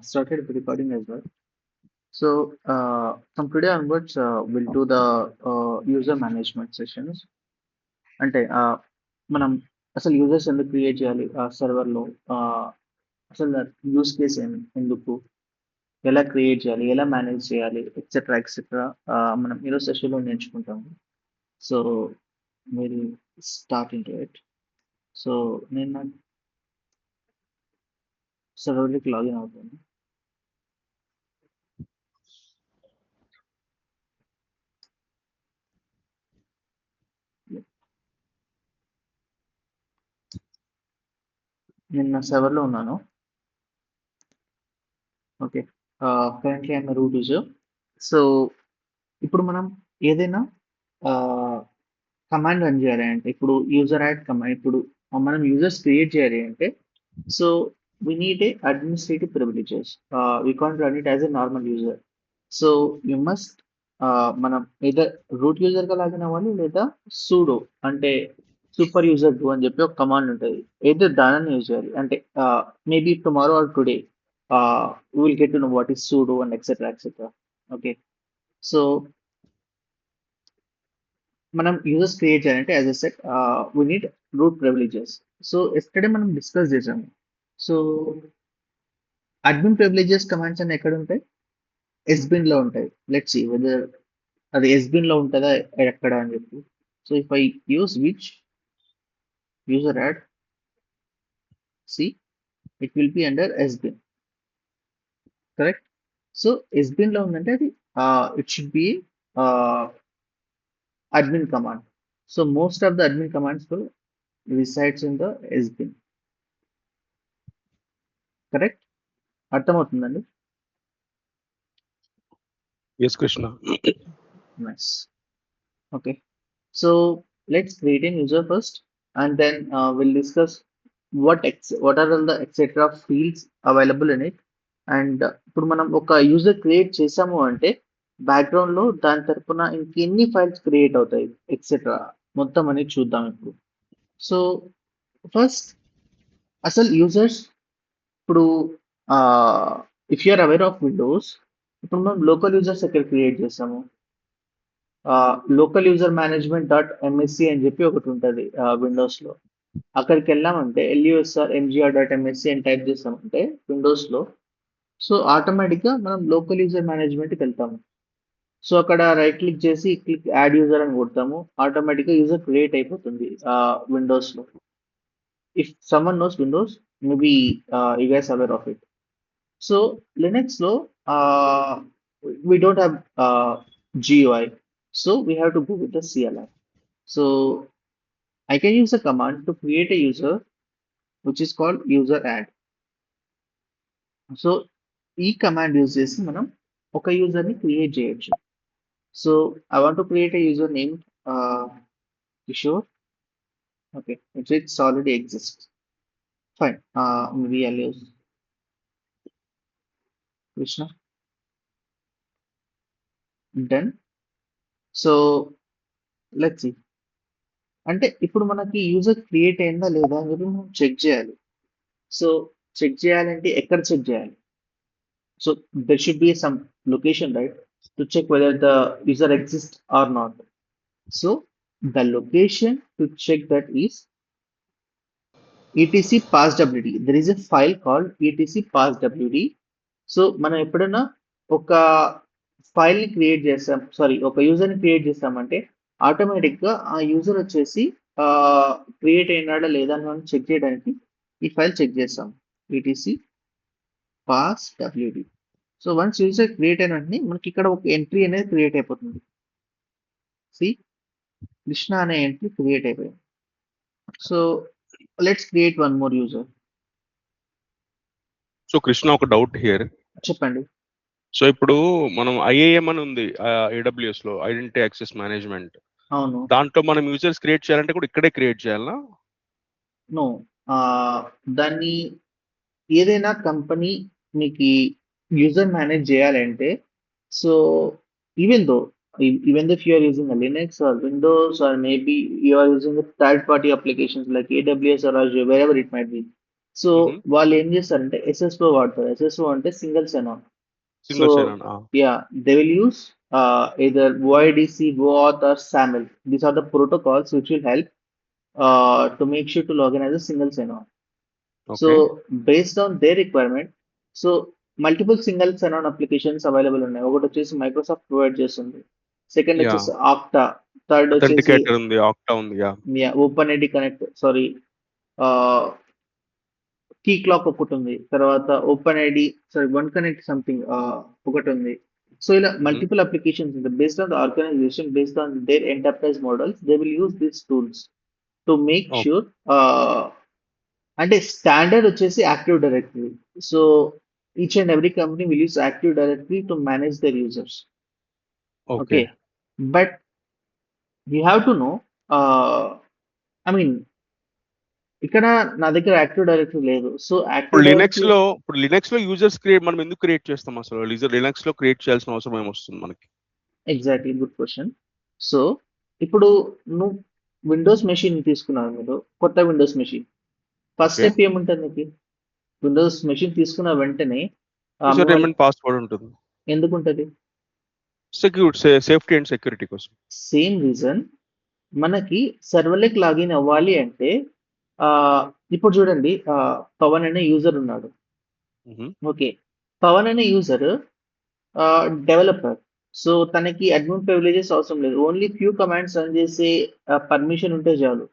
Started recording as well. So from today onwards, we'll do the user management sessions. అంటే మనం అసలు users ఎందుకు create చేయాలి ఆ సర్వర్లో, అసలు యూస్ కేస్ ఎందుకు, ఎలా క్రియేట్ చేయాలి, ఎలా మేనేజ్ చేయాలి, ఎక్సెట్రా ఎక్సెట్రా మనం ఈరోజు సెషన్లో నేర్చుకుంటాము. సో మీరు స్టార్ట్ ఇంటూ ఇట్. సో నేను నా సర్వర్లోకి లాగిన్ అవుతాను. నేను నా సర్వర్లో ఉన్నాను. Okay, currently I'm root user. So ఇప్పుడు మనం ఏదైనా కమాండ్ రన్ చేయాలి అంటే, ఇప్పుడు యూజర్ యాడ్ కమాండ్, ఇప్పుడు మనం యూజర్స్ క్రియేట్ చేయాలి అంటే, so we need a administrative privileges. We can't run it as a normal user. So you must మనం ఏదర్ రూట్ యూజర్గా లాగిన్ అవ్వాలి, లేదా సూడో అంటే సూపర్ యూజర్ టూ అని చెప్పి ఒక కమాండ్ ఉంటుంది. ఏదో దానిని యూజ్ చేయాలి అంటే maybe tomorrow or today will get to know what is sudo and etcetera etcetera. Okay, so మనం యూజర్స్ క్రియేట్ చేయాలంటే as a set we need root privileges. So yesterday మనం డిస్కస్ చేసాము. సో అడ్మిన్ ప్రివిలేజెస్ కమాండ్స్ అని ఎక్కడ ఉంటాయి? ఎస్బిన్ లో ఉంటాయి. Let's see whether అది ఎస్బిన్ లో ఉంటుందా ఎక్కడ అని చెప్పి. So if I use which user add, see it will be under sbin, correct? So sbin లో ఉందంటే అది it should be admin command. So most of the admin commands will resides in the sbin, correct? అర్థమవుతుందండి? Yes, Krishna. Nice. Okay, so let's create a user first, and then we'll discuss what are all the etc fields available in it. And ఇప్పుడు మనం ఒక user create చేసాము అంటే background లో దాని తరపున ఇంకెన్ని ఫైల్స్ క్రియేట్ అవుతాయి ఎక్సెట్రా మొత్తం అనేది చూద్దాం ఇప్పుడు. సో ఫస్ట్ అసలు యూజర్స్, ఇప్పుడు if you're aware of windows, ఇప్పుడు మనం లోకల్ యూజర్స్ ఎక్కడ క్రియేట్ చేస్తాము? Local user management dot MSC అని చెప్పి ఒకటి ఉంటుంది విండోస్లో. అక్కడికి వెళ్ళామంటే ఎల్యూఎస్ఆర్ ఎంజిఆర్ డాట్ ఎంఎస్సి అని టైప్ చేస్తామంటే విండోస్లో, సో ఆటోమేటిక్గా మనం లోకల్ యూజర్ మేనేజ్మెంట్కి వెళ్తాము. సో అక్కడ రైట్ క్లిక్ చేసి క్లిక్ యాడ్ యూజర్ అని కొడతాము, ఆటోమేటిక్గా యూజర్ క్రియేట్ అయిపోతుంది విండోస్లో. If someone knows windows, maybe you guys aware of it. So లినక్స్లో we don't have GUI, so we have to go with the CLI. So I can use a command to create a user which is called user add. So ఈ command use చేసి మనం ఒక యూజర్ని create చేయొచ్చు. So I want to create a user name Kishore. Okay, it's already exist, fine. maybe I'll use Krishna. Done. So let's see, అంటే ఇప్పుడు మనకి user create అయిందా లేదా అని చెప్పి మనం చెక్ చేయాలి. సో చెక్ చేయాలంటే ఎక్కడ చెక్ చేయాలి? So there should be some location, right, to check whether the user exist or not. So the location to check that is etc passwd. There is a file called etc passwd. So మనం ఎప్పుడైనా ఒక ఫైల్ని create చేస్తాం, sorry ఒక యూజర్ని create చేస్తామంటే ఆటోమేటిక్గా ఆ యూజర్ వచ్చేసి క్రియేట్ అయినాడా లేదా అని మనం చెక్ చేయడానికి ఈ ఫైల్ చెక్ చేస్తాం, etc passwd. So once user create అయిన వెంటనే మనకి ఇక్కడ ఒక ఎంట్రీ అనేది క్రియేట్ అయిపోతుంది. సి కృష్ణ అనే ఎంట్రీ క్రియేట్ అయిపోయింది. So let's create one more user. So Krishna, ఒక డౌట్ హియర్. చెప్పండి. సో ఇప్పుడు మనం ఐఏఎం అని ఉంది AWS లో, ఐడెంటిటీ యాక్సెస్ మేనేజ్మెంట్. అవును. దాంట్లో మనం యూజర్స్ క్రియేట్ చేయాలంటే కూడా ఇక్కడే క్రియేట్ చేయాలా? నో, దాన్ని ఏదైనా కంపెనీ మీకు యూజర్ మేనేజ్ చేయాలంటే, so even though if you are using a Linux or Windows, or maybe you are using a third party applications like AWS or Azure, wherever it might be, so వాళ్ళు ఏం చేస్తారంటే SSO వాడతారు. SSO అంటే single sign on. So single sign yeah, they will use either OIDC, OAuth or SAML. These are the protocols which will help to make sure to log in as a single sign-on. So okay based on their requirement, so multiple single sign-on applications available ఉన్నాయి. ఒకటి వచ్చేసి Microsoft provide చేస్తుంది. Second yeah వచ్చేసి Okta, third వచ్చేసి authenticator ఉంది, Okta ఉంది. Yeah open ID connect, sorry, Keycloak ఒకటి ఉంది. తర్వాత open ID, sorry, one connect something ఒకటి ఉంది. సో ఇలా మల్టిపుల్ అప్లికేషన్స్ ఉంటాయి. Based on the organisation, based on their enterprise models, they will use these tools to make sure. అంటే standard వచ్చేసి active directory. So each and every company will use active directory to manage their users. Okay. Okay, but you have to know, I mean ఇక్కడ నా దగ్గర active directory లేదు. So ఇప్పుడు active directory Linux లో users create మనం ఎందుకు create చేస్తాం అసలు? లినక్స్ లో క్రియేట్ చేయాల్సిన అవసరం ఏమొస్తుంది మనకి? Exactly, good question. సో ఇప్పుడు నువ్వు విండోస్ మెషిన్ తీసుకున్నావు, మీరు కొత్త Windows machine, first okay. Step ఏముంటుంది నీకు? విండోస్ మెషిన్ తీసుకున్న వెంటనే యూజర్ నేమ్ మిమ్మల్ని అండ్ పాస్వర్డ్ ఉంటుంది. ఎందుకు ఉంటుంది? సేఫ్టీ అండ్ సెక్యూరిటీ కోసం. సేమ్ రీజన్, మనకి సర్వర్లెక్ లాగిన్ అవ్వాలి అంటే ఆ, ఇప్పుడు చూడండి, పవన్ అనే యూజర్ ఉన్నాడు. మ్మ్. ఓకే, పవన్ అనే యూజర్ డెవలపర్. సో తనకి అడ్మిన్ ప్రివిలేజెస్ అవసరం లేదు. ఓన్లీ ఫ్యూ కమాండ్స్ రన్ చేసే పర్మిషన్ ఉంటే చాలు.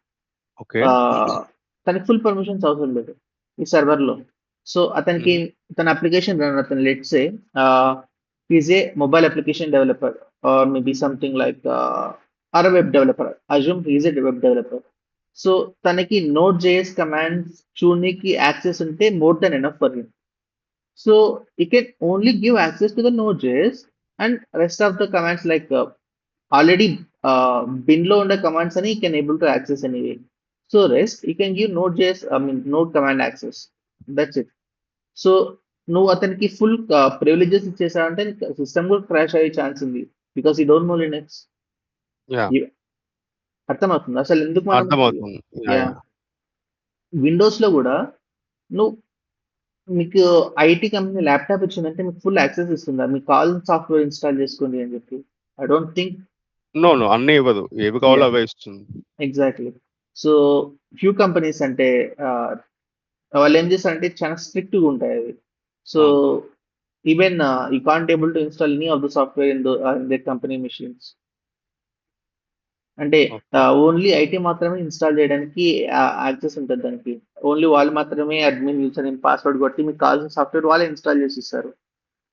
ఓకే. ఆ, తనకి ఫుల్ పర్మిషన్స్ అవసరం లేదు ఈ సర్వర్ లో. సో అతనికి మ్మ్. తన అప్లికేషన్ రన్, అతను let's say is a mobile application developer or maybe something like are web developer. Assume is a web developer. So తనకి నోట్ జేఎస్ కమాండ్స్ చూడడానికి యాక్సెస్ ఉంటే more than enough for him. So he can only give access to the Node.js, and rest of the commands like already bin లో ఉండే commands అని he can able to access anyway. So rest he can give Node.js, I mean Node command access. That's it. So నువ్వు అతనికి full privileges ఇచ్చేసావంటే system కూడా crash అయ్యే chance ఉంది. Because ఈ don't know Linux. Yeah అర్థమవుతుంది అసలు ఎందుకు మనం. అర్థమవుతుంది. యా యా, యా విండోస్ లో కూడా నువ్వు, మీకు ఐటీ కంపెనీ ల్యాప్టాప్ ఇచ్చిందంటే మీకు ఫుల్ యాక్సెస్ ఇస్తుందా? మీకు కావాల్సిన సాఫ్ట్వేర్ ఇన్స్టాల్ చేసుకోండి అని చెప్పి? I don't think. No no అన్నీ ఇవ్వదు, ఏవి కావాలో యా, అవే ఇస్తుంది. ఎగ్జాక్ట్లీ. సో ఫ్యూ కంపెనీస్ అంటే వాళ్ళు ఏం చేస్తారంటే చాలా స్ట్రిక్ట్ గా ఉంటాయి అవి. సో అవును. Even you can't able to install any of the software in the company machines. అంటే ఓకే. ఓన్లీ ఐటీ మాత్రమే ఇన్స్టాల్ చేయడానికి యాక్సెస్ ఉంటుంది దానికి. ఓన్లీ వాళ్ళు మాత్రమే అడ్మిన్ యూజర్ నేమ్ పాస్వర్డ్ కొట్టి మీకు కావాల్సిన సాఫ్ట్వేర్ వాళ్ళే ఇన్స్టాల్ చేసి ఇస్తారు.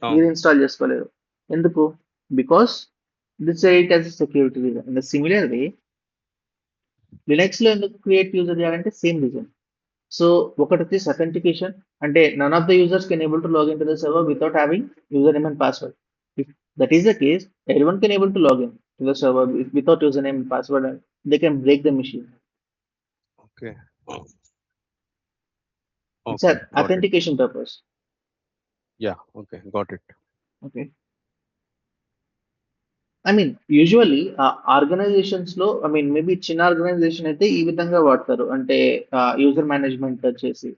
మీరు అవును. ఇన్స్టాల్ చేసుకోలేరు. ఎందుకు? Because this it as security reason. In the similar way Linux లో ఎందుకు క్రియేట్ యూజర్ చేయాలంటే సేమ్ రీజన్. సో ఒకటి వచ్చేసి అథెంటికేషన్, అంటే none of the users can able to log in to the server without having user name and password. If that is the case, everyone can able to log in to the server without username and password, and they can break the machine. Okay. It's okay an got it. authentication purpose. Yeah okay got it. Okay. I mean usually organisations లో, I mean maybe చిన్న organisation అయితే ఈ విధంగా వాడతారు. అంటే user management వచ్చేసి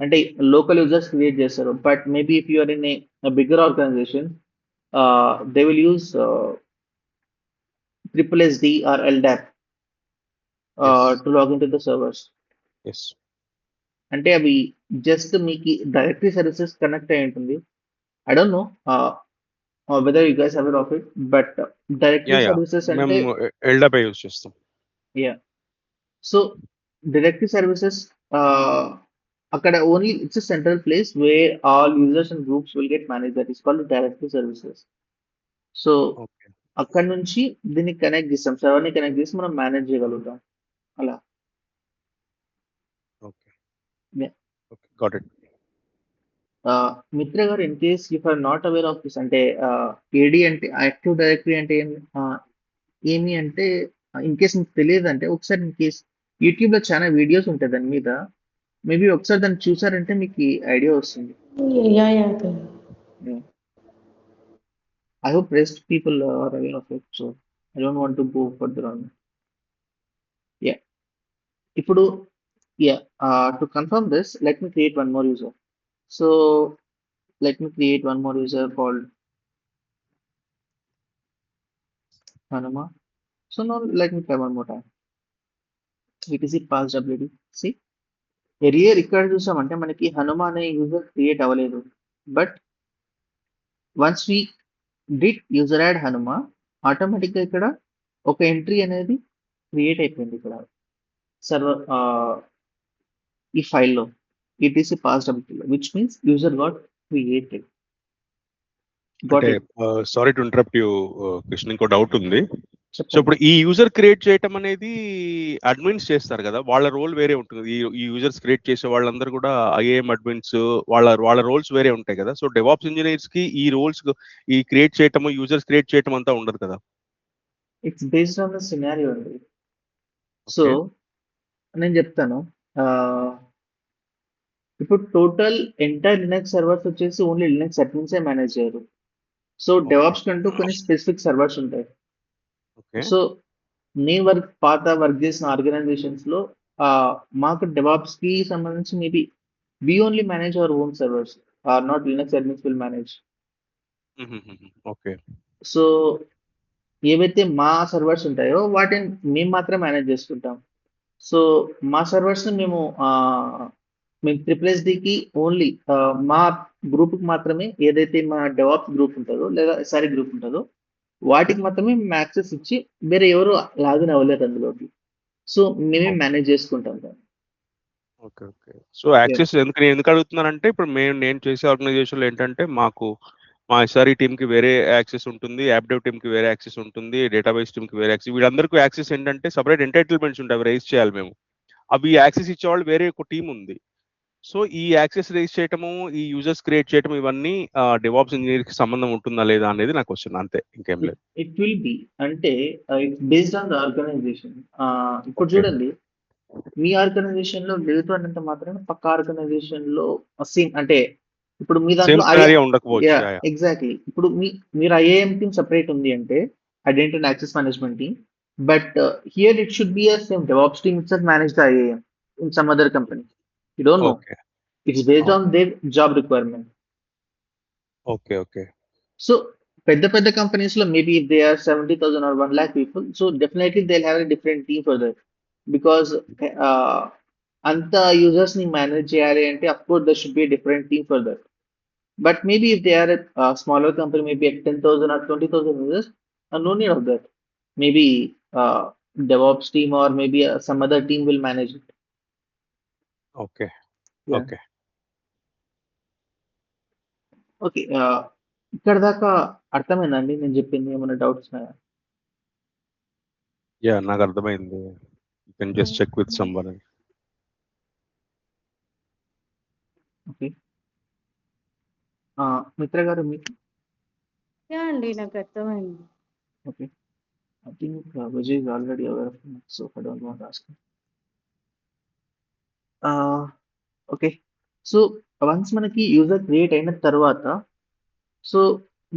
అంటే local users create చేస్తారు. But maybe if you're in a bigger organisation, they will use triple SD or LDAP S to log in to the servers. Yes. అంటే అవి జస్ట్ మీకు డైరెక్టరీ సర్వీసెస్ కనెక్ట్ అయి ఉంటుంది. I don't know whether you guys aware of it, but yeah directory yeah services అంటే, మేము ఎల్డపై use చేస్తాం. Yeah. So directory services, అక్కడ only it's central place where all users and groups will get manage. That is called directory services. So okay. అక్కడ నుంచి దీన్ని connect చేస్తాం, సర్వర్ని connect చేసి మనం మేనేజ్ చేయగలుగుతాం అలా. Okay. Yeah. Okay got it. Mitra garu, in case if are not aware of this, అంటే AD అంటే యాక్టివ్ డైరెక్టరీ అంటే ఏమి అంటే, ఇన్ కేస్ మీకు తెలియదు అంటే ఒకసారి ఇన్ కేస్ యూట్యూబ్ లో చాలా వీడియోస్ ఉంటాయి దాని మీద. మేబీ ఒకసారి దాన్ని చూసారంటే మీకు ఐడియా వస్తుంది. Yeah, yeah, okay. Yeah. I hope rest people are aware of it, so I don't want to go further on. Yeah. ఇప్పుడు Yeah. To confirm this, let me create one more user. So let me create one more user called Hanuma. So now let me try one more time. etc pass wd. See, earlier ఇక్కడ చూసామంటే మనకి హనుమ అనే user create అవ్వలేదు. But once we did user add Hanuma, ఆటోమేటిక్గా ఇక్కడ ఒక entry అనేది create అయిపోయింది ఇక్కడ సర్వర్ ఈ ఫైల్లో ఈటీసీ పాస్ డబ్ల్యూటీలో, which means user got created. అంటే got it. Sorry to interrupt you Krishna, ఇంకో డౌట్ ఉంది. సో చెప్పండి. ఇప్పుడు ఈ యూజర్ క్రియేట్ చేయటం అనేది అడ్మిన్స్ చేస్తారు కదా, వాళ్ళ రోల్ వేరే ఉంటుంది. ఈ యూజర్స్ క్రియేట్ చేసే వాళ్ళందరూ కూడా ఐఏఎం అడ్మిన్స్, వాళ్ళ రోల్స్ వేరే ఉంటాయి కదా. సో డెవాప్స్ ఇంజనీర్స్ కి ఈ రోల్స్, ఈ క్రియేట్ చేయటము, యూజర్స్ క్రియేట్ చేయటం అంతా ఉండదు కదా. It's based on the scenario అండి. So okay. నేను చెప్తాను. ఇప్పుడు టోటల్ ఎంటైర్ లినక్స్ సర్వర్స్ వచ్చేసి ఓన్లీ లినక్స్ అడ్మిన్సే మేనేజ్ చేయరు. So okay. డెవాప్స్ కంటూ కొన్ని స్పెసిఫిక్ సర్వర్స్ ఉంటాయి. ఓకే. సో నేను వర్క్ చేసిన ఆర్గనైజేషన్స్ లో మాకు డెవాప్స్ కి సంబంధించి maybe we only manage our own servers, or not Linux admins will manage. Okay. So ఏవైతే మా సర్వర్స్ ఉంటాయో వాటిని మేము మాత్రం మేనేజ్ చేసుకుంటాం. సో మా సర్వర్స్ మేము ట్రిపుల్ ఎస్డికి ఓన్లీ మా గ్రూప్ కి మాత్రమే, ఏదైతే మా డెవాప్స్ గ్రూప్ ఉంటుందో లేదా ఎస్ఆర్ఈ గ్రూప్ ఉంటుందో వాటికి మాత్రమే మేము యాక్సెస్ ఇచ్చి వేరే ఎవరు లాగిన్ అవ్వలేరు అందులోకి. సో మేమే మేనేజ్ చేసుకుంటాం దాన్ని. ఓకే. ఓకే. సో యాక్సెస్ ఎందుకు అడుగుతున్నానంటే, ఇప్పుడు నేను చేసే ఆర్గనైజేషన్లో ఏంటంటే, మా ఎస్ఆర్ఈ టీమ్ కి వేరే యాక్సెస్ ఉంటుంది, యాప్ డెవ్ టీమ్ కి వేరే యాక్సెస్ ఉంటుంది, డేటాబేస్ టీమ్ కి వేరే యాక్సెస్. వీళ్ళందరికీ యాక్సెస్ ఏంటంటే సపరేట్ ఎంటైటిల్మెంట్స్ ఉంటాయి, అవి రైజ్ చేయాలి మేము. అవి యాక్సెస్ ఇచ్చేవాళ్ళు వేరే ఒక టీం ఉంది. సో ఈ యాక్సెస్ రైజ్ చేయటము, ఈ యూజర్స్ క్రియేట్ చేయటం, ఇవన్నీ డెవాప్స్ ఇంజనీర్ కి సంబంధం ఉంటుందా లేదా అనేది నాకు క్వశ్చన్, అంతే, ఇంకేం లేదు. ఇట్ విల్ బి అంటే it's based on the organisation. ఇప్పుడు ఓకే. చూడండి, మీ ఆర్గనైజేషన్ లో లేదు అన్నంత మాత్రాన పక్క ఆర్గనైజేషన్ లో సేమ్ అంటే ఇప్పుడు మీ సేమ్ దాంట్లో సినారియో ఉండకపోవచ్చు. Yeah, yeah. ఎగ్జాక్ట్లీ. ఇప్పుడు మీరు ఐఏఎం టీమ్ సెపరేట్ ఉంది అంటే, identity and access management team. But here it should be a same DevOps team it's manage the IAM in some other company. You don't know. Okay. It's based okay. On their job requirement. Okay. Okay. So పెద్ద పెద్ద companies లో maybe if they are 70,000 or 1 lakh people, so definitely they have a different team for that. Because అంత users ని manage చేయాలి అంటే of course there should be different team for that. But maybe if they are a smaller company, maybe at 10,000 or 20,000 users, no need of that. Maybe DevOps team or maybe some other team will manage it. Okay. Yeah. Okay. Okay. ఇక్కడ దాకా అర్థమైందండి నేను చెప్పింది? ఏమైనా doubts ఉన్నాయా? Yeah, నాకు అర్థమైంది. You can just check with someone. Okay. Mitra garu మీకు? యా అండి, నాకు అర్థమైంది. Okay. I think Vijay is already aware of it, so I don't want to ask him. Okay. So once మనకి యూజర్ క్రియేట్ అయిన తర్వాత, so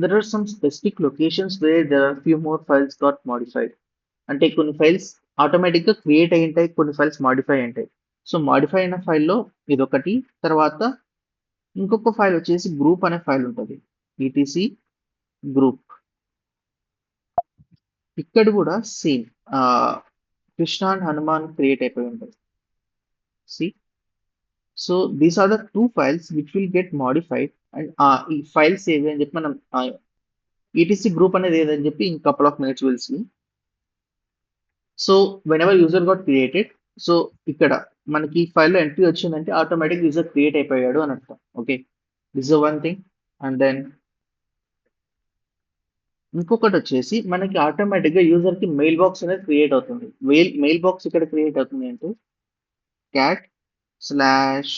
there are some specific locations where there are few more files got modified. అంటే కొన్ని files ఆటోమేటిక్గా create అయి ఉంటాయి, కొన్ని files modify అయి ఉంటాయి. సో మాడిఫై అయిన ఫైల్లో ఇదొకటి. తర్వాత ఇంకొక ఫైల్ వచ్చేసి గ్రూప్ అనే ఫైల్ ఉంటుంది, ఈటీసీ గ్రూప్. ఇక్కడ కూడా same Krishna and Hanuman create అయిపోయి ఉంటుంది. See, so these are the two files which will get modified. And ఈ ఫైల్స్ ఏవి అని చెప్పి మనం ఈటీసీ గ్రూప్ అనేది ఏదని చెప్పి in couple of minutes will see. So whenever user got created, so ఇక్కడ మనకి ఫైల్లో ఎంట్రీ వచ్చిందంటే ఆటోమేటిక్ యూజర్ క్రియేట్ అయిపోయాడు అని అర్థం. Okay, this is one thing. And then ఇంకొకటి వచ్చేసి మనకి ఆటోమేటిక్గా యూజర్కి మెయిల్ బాక్స్ అనేది క్రియేట్ అవుతుంది. మెయిల్ బాక్స్ ఇక్కడ క్రియేట్ అవుతుంది అంటే cat slash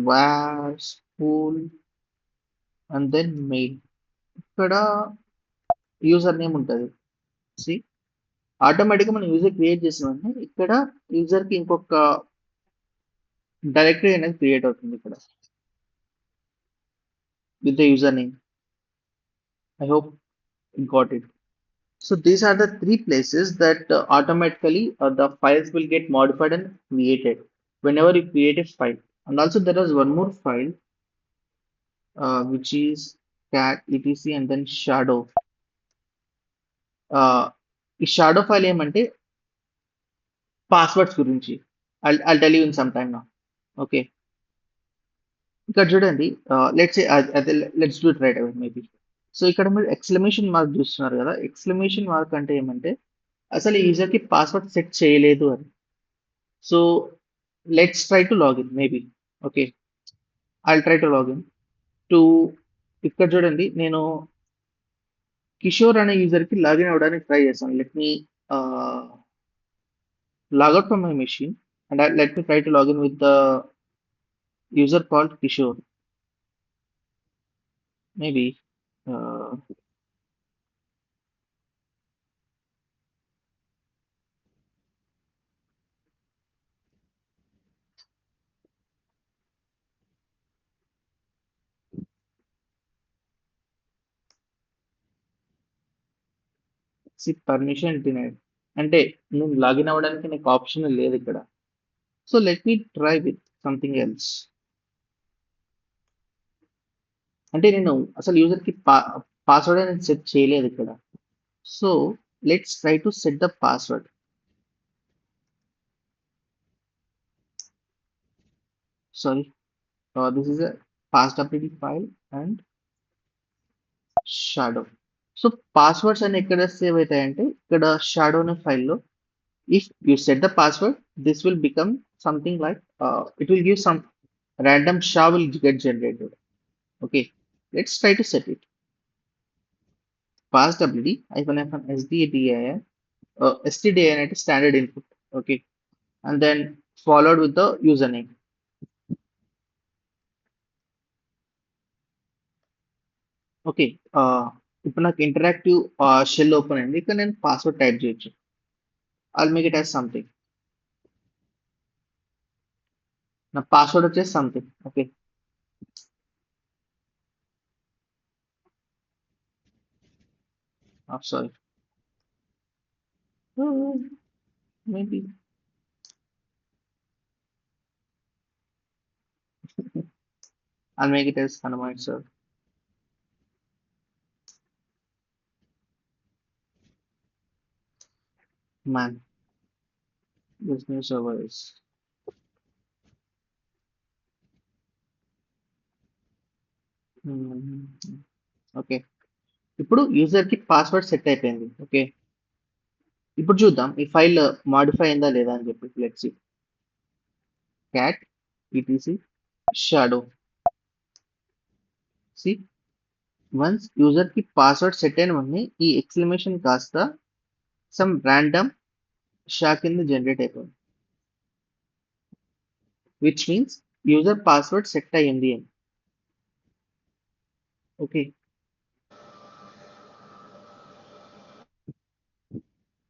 var spool and then mail. ఇక్కడ యూజర్ నేమ్ ఉంటుంది. సి, ఆటోమేటిక్గా మనం యూజర్ క్రియేట్ చేసిన వెంటనే ఇక్కడ యూజర్కి ఇంకొక డైరెక్టరీ అనేది క్రియేట్ అవుతుంది ఇక్కడ with the username. I hope you got it. So these are the three places that automatically the files will get modified and created. whenever you create a file. And also there is one more file which is cat etc and then shadow. ఈ shadow file ఏమంటే passwords గురించి. I'll tell you in some time now. Okay, ఇక్కడ చూడండి. Let's అదే let's do it right away maybe. So ఇక్కడ మీరు exclamation mark చూస్తున్నారు కదా. ఎక్స్క్లమేషన్ మార్క్ అంటే ఏమంటే అసలు ఈ యూజర్ కి పాస్వర్డ్ సెట్ చేయలేదు అని. So let's try to login maybe. Okay, I'll try to login to. ఇక్కడ చూడండి, నేను కిషోర్ అనే యూజర్ కి లాగిన్ అవ్వడానికి ట్రై చేస్తాను. Let me log out from my machine and let me try to log in with the user called Kishore. Maybe uh, see permission denied. అంటే నేను login అవ్వడానికి నాకు ఆప్షన్ లేదు ఇక్కడ. So let me try with something else. అంటే నేను అసలు user కి పాస్వర్డ్ అనేది సెట్ చేయలేదు ఇక్కడ. So let's try to set the password. Sorry, this is a passwd file and shadow. So passwords అన్ని ఎక్కడ సేవ్ అవుతాయంటే ఇక్కడ షాడో అనే ఫైల్లో. If you set the password, this will become something like it will give some random SHA will get generated. Okay, let's try to set it. Passwd -hyphen stdin stdin at standard input. Okay, and then followed with the username. Okay, ఇప్పుడు నాకు interactive shell open అయింది. ఇక్కడ నేను password type చేయొచ్చు. I'll make it as something. నా password వచ్చేసి something. Okay, sorry, maybe I'll make it as Hanuman sir. Man, this new server is okay. ఇప్పుడు user కి పాస్వర్డ్ సెట్ అయిపోయింది. ఓకే, ఇప్పుడు చూద్దాం ఈ ఫైల్ మాడిఫై అయిందా లేదా అని చెప్పి. Let's see cat etc shadow. See once user కి పాస్వర్డ్ సెట్ అయిన వెంటనే ఈ ఎక్స్క్లమేషన్ కాస్త సమ్ ర్యాండమ్ షా కింద జనరేట్ అయిపోయింది, which means user password set అయ్యింది అని. Okay,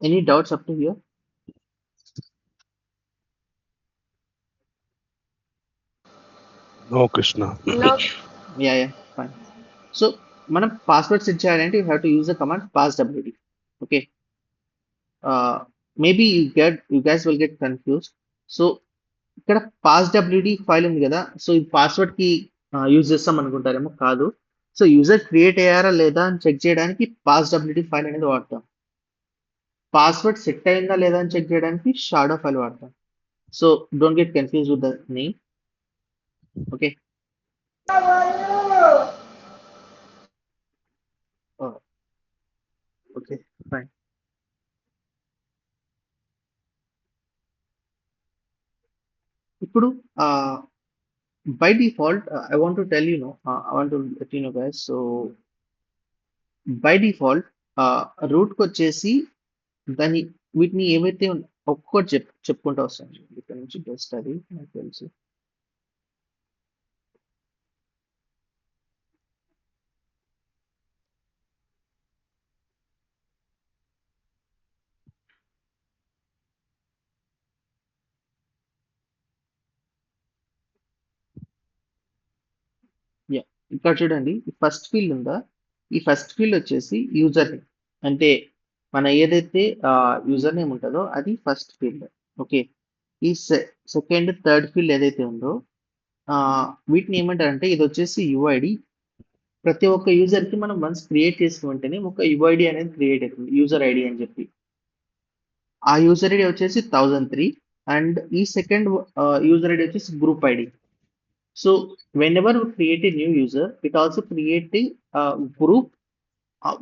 any doubts up to here? No Krishna. Yeah fine. So మనం పాస్వర్డ్ సెట్ చేయాలంటే you have to use the command passwd. Okay, maybe you guys will get confuse. So ఇక్కడ passwd file ఉంది కదా. So ఈ password కి use చేస్తాం అనుకుంటారేమో. కాదు. సో యూజర్ క్రియేట్ అయ్యారా లేదా అని చెక్ చేయడానికి passwd ఫైల్ అనేది వాడతాం. పాస్వర్డ్ సెట్ అయిందా లేదా అని చెక్ చేయడానికి షాడో ఫైల్ వాడతాం. So don't get confuse with the name. Okay, okay fine. ఇప్పుడు by default, I want to tell you know, I want to let you know guys. So by default, root కి వచ్చేసి దాన్ని వీటిని ఏవైతే ఒక్కొక్కటి చెప్పుకుంటూ వస్తాను. ఇక్కడ నుంచి బెస్ట్ అది నాకు తెలుసు. యా, ఇక్కడ చూడండి ఈ ఫస్ట్ ఫీల్డ్ ఉందా. ఈ ఫస్ట్ ఫీల్డ్ వచ్చేసి యూజర్ నేమ్. అంటే మన ఏదైతే యూజర్ నేమ్ ఉంటుందో అది ఫస్ట్ ఫీల్డ్. ఓకే, ఈ సెకండ్ థర్డ్ ఫీల్డ్ ఏదైతే ఉందో వీటిని ఏమంటారంటే ఇది వచ్చేసి యుఐడి. ప్రతి ఒక్క యూజర్ కి మనం వన్స్ క్రియేట్ చేసిన వెంటనే ఒక యుఐడి అనేది క్రియేట్ అవుతుంది, యూజర్ ఐడి అని చెప్పి. ఆ యూజర్ ఐడి వచ్చేసి 1003 అండ్ ఈ సెకండ్ యూజర్ ఐడి వచ్చేసి group ID. So whenever we create a new user, it also create a group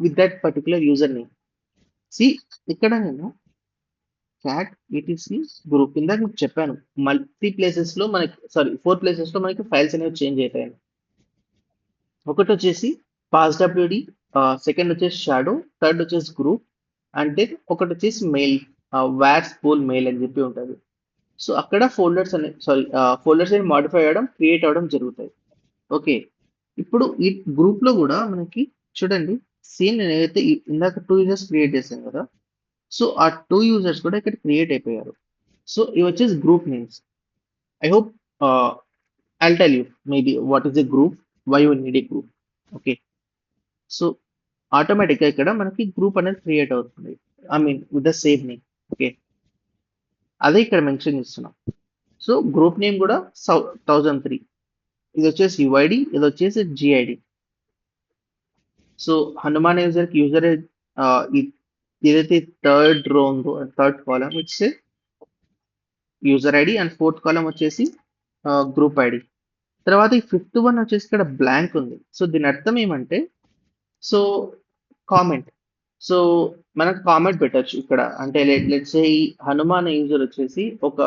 with that particular username. See, ఇక్కడ నేను క్యాట్ ఈటీసీ గ్రూప్ ఇందాక మీకు చెప్పాను, మల్టీ ప్లేసెస్ లో మనకి 4 ప్లేసెస్ లో మనకి ఫైల్స్ అనేవి చేంజ్ అవుతాయి. ఒకటి వచ్చేసి పాస్ డబ్ల్యూడి, సెకండ్ వచ్చేసి షాడో, థర్డ్ వచ్చేసి గ్రూప్, అంటే ఒకటి వచ్చేసి మెయిల్, వాట్స్ పూల్ మెయిల్ అని చెప్పి ఉంటుంది. సో అక్కడ ఫోల్డర్స్ అనే ఫోల్డర్స్ అనేవి మాడిఫై అవ్వడం, క్రియేట్ అవ్వడం జరుగుతాయి. ఓకే, ఇప్పుడు ఈ గ్రూప్ లో కూడా మనకి చూడండి, సేమ్ నేను ఏదైతే ఇందాక 2 యూజర్స్ క్రియేట్ చేశాను కదా, సో ఆ 2 యూజర్స్ కూడా ఇక్కడ క్రియేట్ అయిపోయారు. సో ఇవి వచ్చేసి group names. I hope I'll tell you maybe what is a group, why you need a group. Okay, so ఆటోమేటిక్గా ఇక్కడ మనకి గ్రూప్ అనేది క్రియేట్ అవుతుంది, I mean with the same name. Okay, అదే ఇక్కడ మెన్షన్ చేస్తున్నాం. సో గ్రూప్ నేమ్ కూడా 1003, ఇది వచ్చేసి యుఐడి, ఇది వచ్చేసి జిఐడి. సో హనుమాన్ యూజర్ కి యూజర్ ఏదైతే థర్డ్ రో ఉందో, third column it's user ID and fourth column వచ్చేసి గ్రూప్ ఐడి. తర్వాత ఈ ఫిఫ్త్ వన్ వచ్చేసి ఇక్కడ బ్లాంక్ ఉంది. సో దీని అర్థం ఏమంటే, సో కామెంట్. సో మనం కామెంట్ పెట్టచ్చు ఇక్కడ, అంటే లెట్స్ సే ఈ హనుమాన్ యూజర్ వచ్చేసి ఒక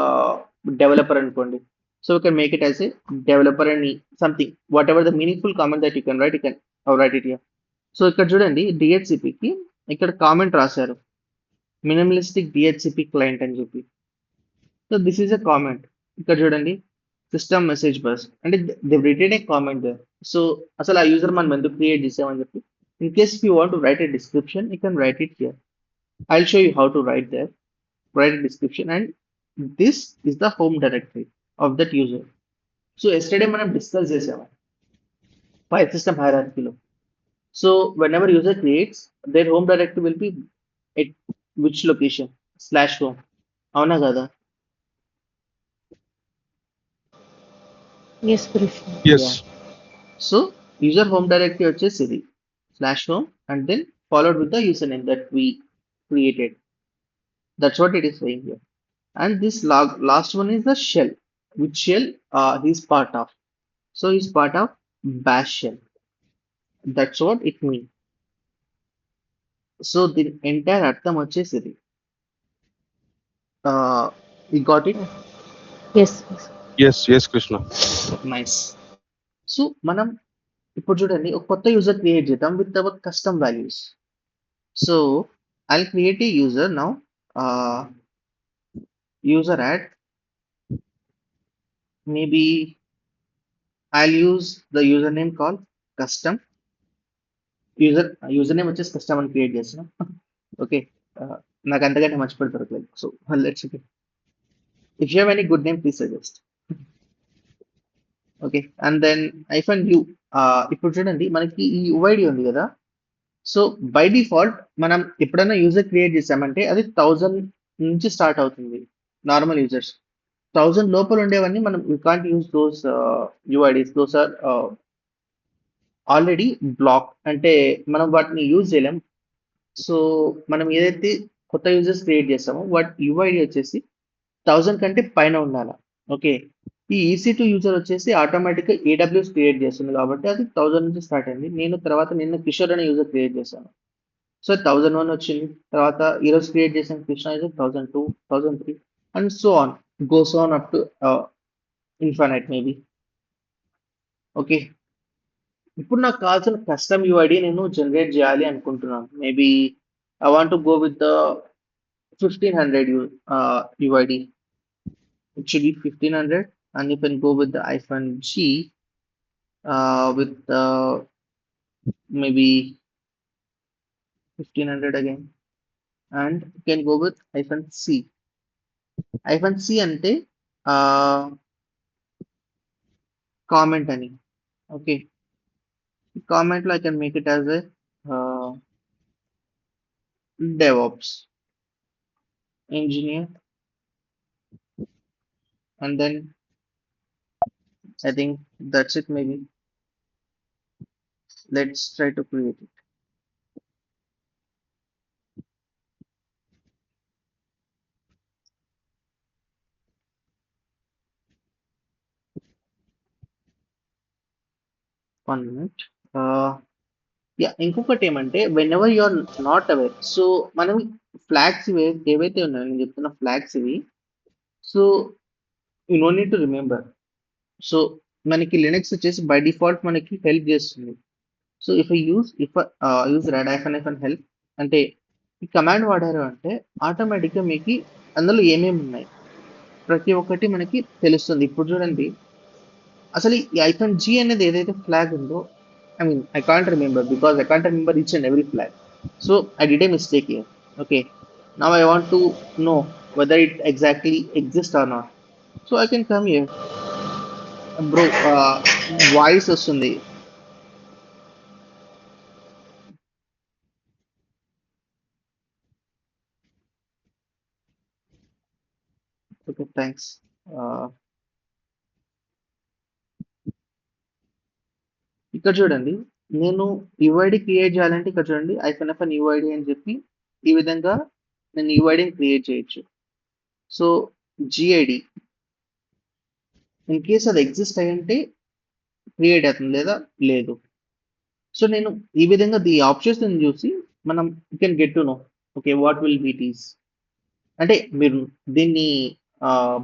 డెవలపర్ అనుకోండి. So you can make it as a developer అని something, whatever the meaningful comment that you can write, you can write it here. So ఇక్కడ చూడండి, డిహెచ్సిపికి ఇక్కడ కామెంట్ రాశారు, మినిమలిస్టిక్ డిహెచ్సిపి క్లయింట్ అని చెప్పి. So this is a comment. ఇక్కడ చూడండి, system message bus అంటే they wrote a comment there. So అసలు ఆ యూజర్ మనం ఎందుకు క్రియేట్ చేసామని చెప్పి, in case you want to write a description, you can write it here. I'll show you how to write there, write a description, and this is the home directory of that user. So yesterday మనం discuss చేసాము file system హైరార్కీలో. So whenever user creates, their home directory will be at which location, /home. అవునా కదా? Yes Krishna. Yes. So user home directory వచ్చేసి ఇది /home and then followed with the username that we created. That's what it is saying here. And this last one is the shell, which shell he's part of. So he's part of bash shell. That's what it means. So దీని entire అర్థం వచ్చేసి ఇది. You got it? Yes yes yes Krishna. Nice. So మనం ఇప్పుడు చూడండి, ఒక కొత్త user create చేద్దాం with our custom values. So I create a user now, user add, maybe I'll use the user name call custom. User name వచ్చేసి custom అని create చేస్తున్నాం. Okay, నాకు అంతకంటే మర్చిపోయి దొరకలేదు. So let's if you have any good name please suggest. Okay, and then -u. ఇప్పుడు చూడండి, మనకి ఈ యుఐడి ఉంది కదా. సో బై డిఫాల్ట్ మనం ఎప్పుడైనా యూజర్ క్రియేట్ చేసామంటే అది 1000 నుంచి స్టార్ట్ అవుతుంది. నార్మల్ యూజర్స్ 1000 లోపల ఉండేవన్నీ మనం you can't use those UIDs, those are already block, అంటే మనం వాటిని యూజ్ చేయలేం. సో మనం ఏదైతే కొత్త యూజర్స్ క్రియేట్ చేస్తామో వాటి యుఐడి వచ్చేసి 1000 కంటే పైన ఉండాలి. ఓకే, ఈ EC2 యూజర్ వచ్చేసి ఆటోమేటిక్గా AWS క్రియేట్ చేస్తుంది కాబట్టి అది 1000 నుంచి స్టార్ట్ అయింది. నేను నిన్న కిషోర్ అనే యూజర్ క్రియేట్ చేశాను, సో 1001 వచ్చింది. తర్వాత ఈరోజు క్రియేట్ చేసిన Krishna user 1002, 1003 and so on, goes on up to infinite maybe. Okay, ఇప్పుడు నాకు కావాల్సిన కస్టమ్ యూఐడి నేను జనరేట్ చేయాలి అనుకుంటున్నాను. Maybe I want to go with the 1500 UID. It should be 1500, and you can go with the -G with maybe 1500 again, and you can go with -C. -C అంటే comment అని. Okay, comment లో I can make it as a DevOps engineer and then I think that's it. Maybe let's try to create it. One minute. Yeah, ఇంకొకటి ఏమంటే whenever you're not aware, so మనం flags ఏవైతే ఉన్నాయో నేను చెప్తున్న flags ఇవి, so you no need to remember. So మనకి Linux వచ్చేసి బై డిఫాల్ట్ మనకి హెల్ప్ చేస్తుంది. సో ఇఫ్ యూజ్ రెడ్ ఐఫన్ హెల్ప్ అంటే ఈ కమాండ్ వాడారు అంటే ఆటోమేటిక్గా మీకు అందులో ఏమేమి ఉన్నాయి ప్రతి ఒక్కటి మనకి తెలుస్తుంది. ఇప్పుడు చూడండి, అసలు ఈ ఐకాన్ జీ అనేది ఏదైతే ఫ్లాగ్ ఉందో, I mean I can't remember each and every flag. So I did a mistake here. Okay, now I want to know whether it exactly exist or not. So I can come here bro. Voice వస్తుంది. Okay, thanks. ఇక్కడ చూడండి, నేను UID create చేయాలంటే ఇక్కడ చూడండి hyphen UID అని చెప్పి ఈ విధంగా నేను యూఐడిని క్రియేట్ చేయొచ్చు. సో జిఐడి ఇన్ కేస్ అది ఎగ్జిస్ట్ అయ్యంటే క్రియేట్ అవుతుంది, లేదా లేదు. సో నేను ఈ విధంగా ఈ ఆప్షన్స్ చూసి మనం you can get to know okay what will be these. అంటే మీరు దీన్ని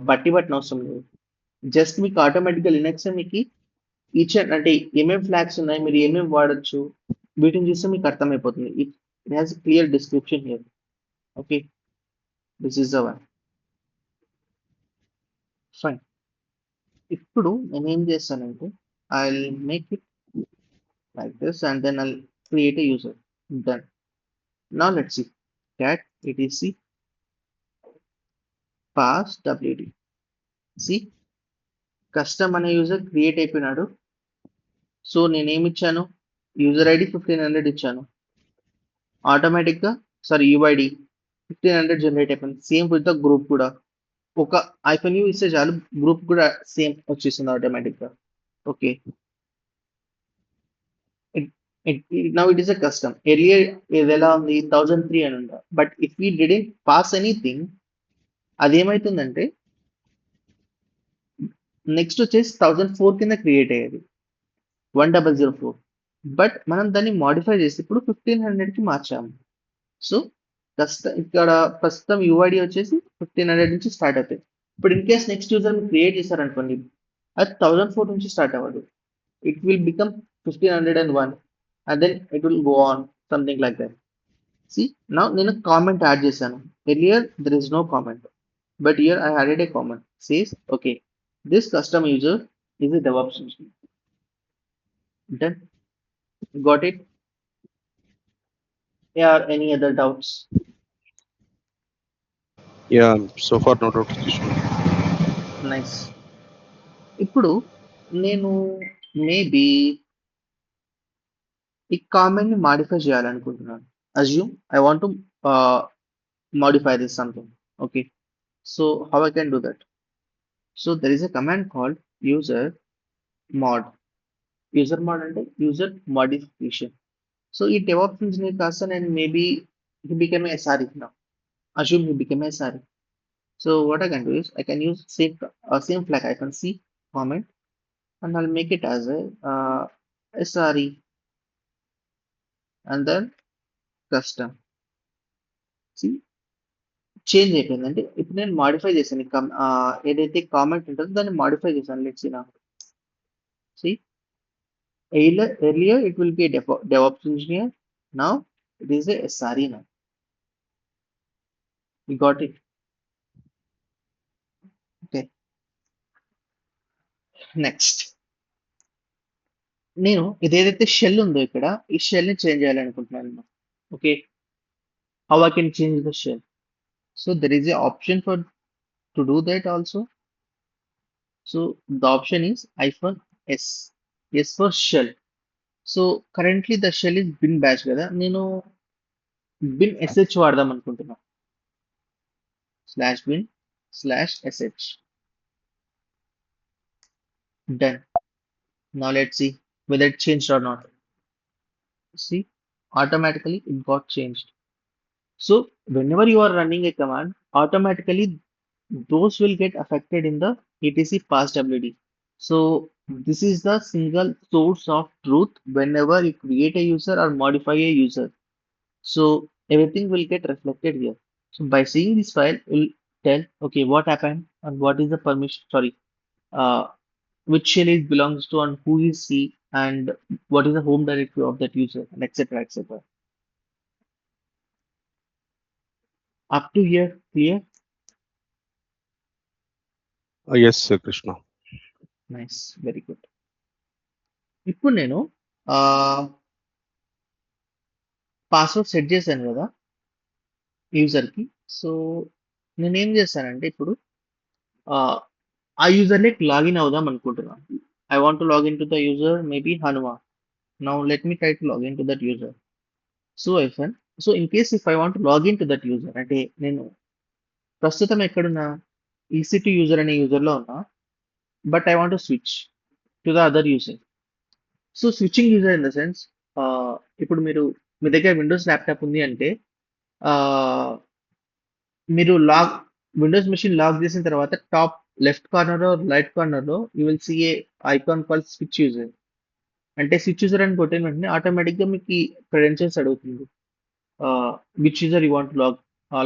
బట్టిన అవసరం లేదు. జస్ట్ మీకు ఆటోమేటిక్గా లినక్స్ మీకు ఈచ్ అంటే ఏమేమి ఫ్లాగ్స్ ఉన్నాయి, మీరు ఏమేమి వాడచ్చు, వీటిని చూస్తే మీకు అర్థమైపోతుంది. It has clear description here. Okay, this is the one. Fine. ఇప్పుడు నేను ఏం చేస్తానంటే I make it like this and then I create a user. Done. Now let's see cat etc pass wd. see custom అనే user create అయిపోయినాడు. సో నేనేమి ఇచ్చాను, user ID 1500 ఇచ్చాను. ఆటోమేటిక్గా యూఐడి 1500 జనరేట్ అయిపోయింది. సేమ్ విత్ ద గ్రూప్ కూడా ఒక ఐఫన్ యూ ఇస్తే చాలు, గ్రూప్ కూడా సేమ్ వచ్చేసింది ఆటోమేటిక్గా. Okay, now it is a custom. Earlier ఇది ఎలా ఉంది 1003 అని ఉందా, but if we didn't pass anything అదేమవుతుందంటే నెక్స్ట్ వచ్చేసి 1004 కింద క్రియేట్ అయ్యేది 1004. బట్ మనం దాన్ని మాడిఫై చేసి ఇప్పుడు 1500కి మార్చాము. సో ఇక్కడ ప్రస్తుతం యూఐడి వచ్చేసి 1500 నుంచి స్టార్ట్ అవుతాయి. ఇప్పుడు ఇన్ కేస్ నెక్స్ట్ యూజర్ మీరు క్రియేట్ చేశారనుకోండి, అది 1004 నుంచి స్టార్ట్ అవ్వదు. It will become 1501 and then it will go on something like that. See, now నేను కామెంట్ యాడ్ చేశాను. Earlier there is no comment, but here I added a comment says okay this custom user is a DevOps engineer. Done. Got it? Yeah, any other doubts? Yeah, so far no doubt. Nice. ఇప్పుడు నేను maybe ఈ comment ని modify చేయాలనుకుంటున్నాను. Assume I want to modify this something. Okay, so how I can do that? So there is a command called user mod. User mod అంటే user modification. So ఈ DevOps engineer person and maybe he became a SRE now. Assume he became a SRE. So what I can do is I can use same flag. I can see comment and I'll make it as a SRE and then custom. See, change అయిపోయింది. అంటే ఇప్పుడు నేను modify చేశాను. ఏదైతే comment ఉంటుందో దాన్ని modify చేశాను. Let's see now. See, earlier it will be a DevOps engineer. Now it is a SRE now. You got it? Okay. Next నేను ఇదేదైతే షెల్ ఉందో ఇక్కడ ఈ షెల్ ని చేంజ్ చేయాలనుకుంటున్నాను. Okay, how I can change the shell? So there is a option for to do that also. So the option is -s. S for shell. So currently the shell is bin bash కదా, నేను bin sh వాడదాం అనుకుంటున్నా. /bin/sh. Done. Now let's see whether it changed or not. See, automatically it got changed. So whenever you are running a command, automatically those will get affected in the etc pass WD. So this is the single source of truth whenever you create a user or modify a user. So everything will get reflected here. So by seeing this file, we'll tell, okay, what happened and what is the permission, sorry, uh, which shell it belongs to and who is he and what is the home directory of that user and etc. etc. Up to here, clear? Yes Krishna. Nice, very good. ఇప్పుడు నేను password set చేశాను కదా యూజర్కి. So నేనేం చేస్తానంటే ఇప్పుడు ఆ యూజర్లోకి login అవుదాం అనుకుంటున్నాను. I want to login to the user maybe Hanuma. Now let me try to login to that user. So hyphen, so in case if I want login to that user, అంటే నేను ప్రస్తుతం ఎక్కడున్నా EC2 యూజర్ అనే యూజర్లో ఉన్నా, but I want to switch to the other user. So switching user in the sense, ఇప్పుడు మీరు మీ దగ్గర Windows laptop ఉంది అంటే మీరు విండోస్ మెషిన్ లాగ్ చేసిన తర్వాత top left corner right corner లో you will see a icon call switch user. అంటే స్విచ్ యూజర్ అని కొట్టిన వెంటనే ఆటోమేటిక్ గా మీకు క్రెడెన్షియల్స్ అడుగుతుంది. Which user you want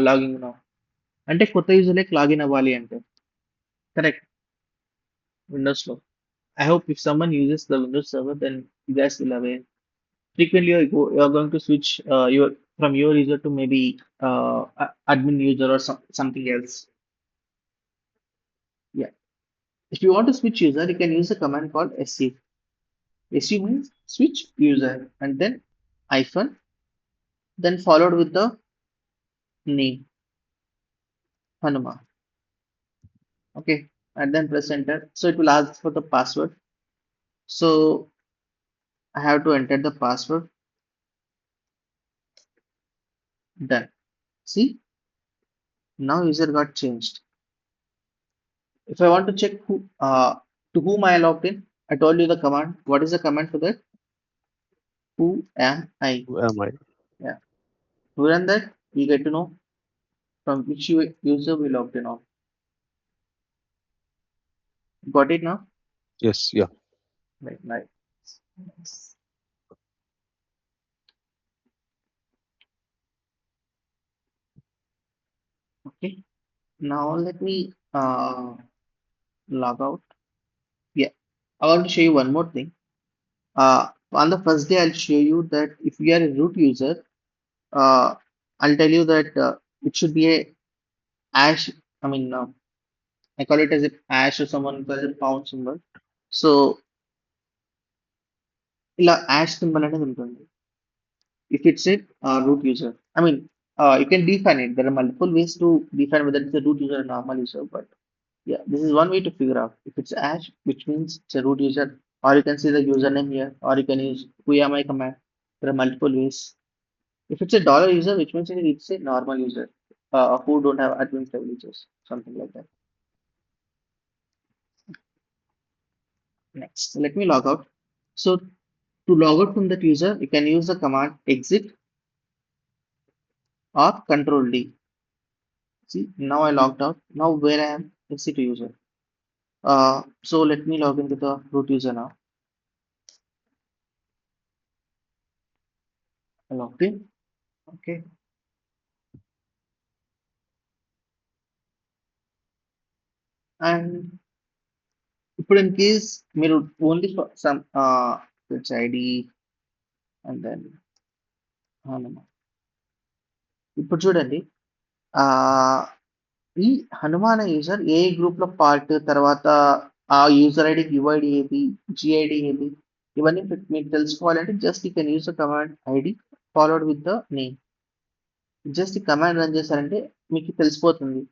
login now, అంటే కొత్త యూజర్లోకి లాగిన్ అవ్వాలి అంటే. కరెక్ట్, విండోస్ లో. I hope if someone uses the windows server then you guys will aware frequently you're going to switch your from your user to maybe admin user or something else. Yeah, if you want to switch user, you can use a command called su. Su means switch user and then hyphen, then followed with the name Hanuma. Okay, and then press enter. So it will ask for the password. So I have to enter the password. Done. See, now user got changed. If I want to check to whom I logged in, I told you the command. What is the command for that? Who am I? Yeah. To run that, we get to know from which user we logged in on. Got it now? Yes, yeah. Right, right. Nice. Okay. Now let me log out. Yeah. I want to show you one more thing. On the first day, I'll show you that if we are a root user, I'll tell you that it should be a hash. I mean, I call it as a hash or someone calls it pound symbol. So ఇలా hash symbol అనేది ఉంటుంది. If it's a root user, I mean, you can define it. There are multiple ways to define whether it's a root user or normal user, but yeah, this is one way to figure out. If it's a hash, which means it's a root user, or you can see the username here, or you can use whoami command. There are multiple ways. If it's a dollar user, which means it's a normal user who don't have admin privileges, something like that. Next, let me log out. So to log out from that user, you can use the command exit or control D. See, now I logged out. Now where I am, exit user. So let me log into the root user now. I logged in. Okay. And ఇప్పుడు in case మీరు only for some it's ID and then ఇప్పుడు చూడండి, ఈ Hanuman user ఏ group లో part, తర్వాత ఆ user ID UID ఏది, GID ఏది, ఇవన్నీ మీకు తెలుసుకోవాలంటే just you can use the command ID followed with the name. Just ఈ కమాండ్ రన్ చేశారంటే మీకు తెలిసిపోతుంది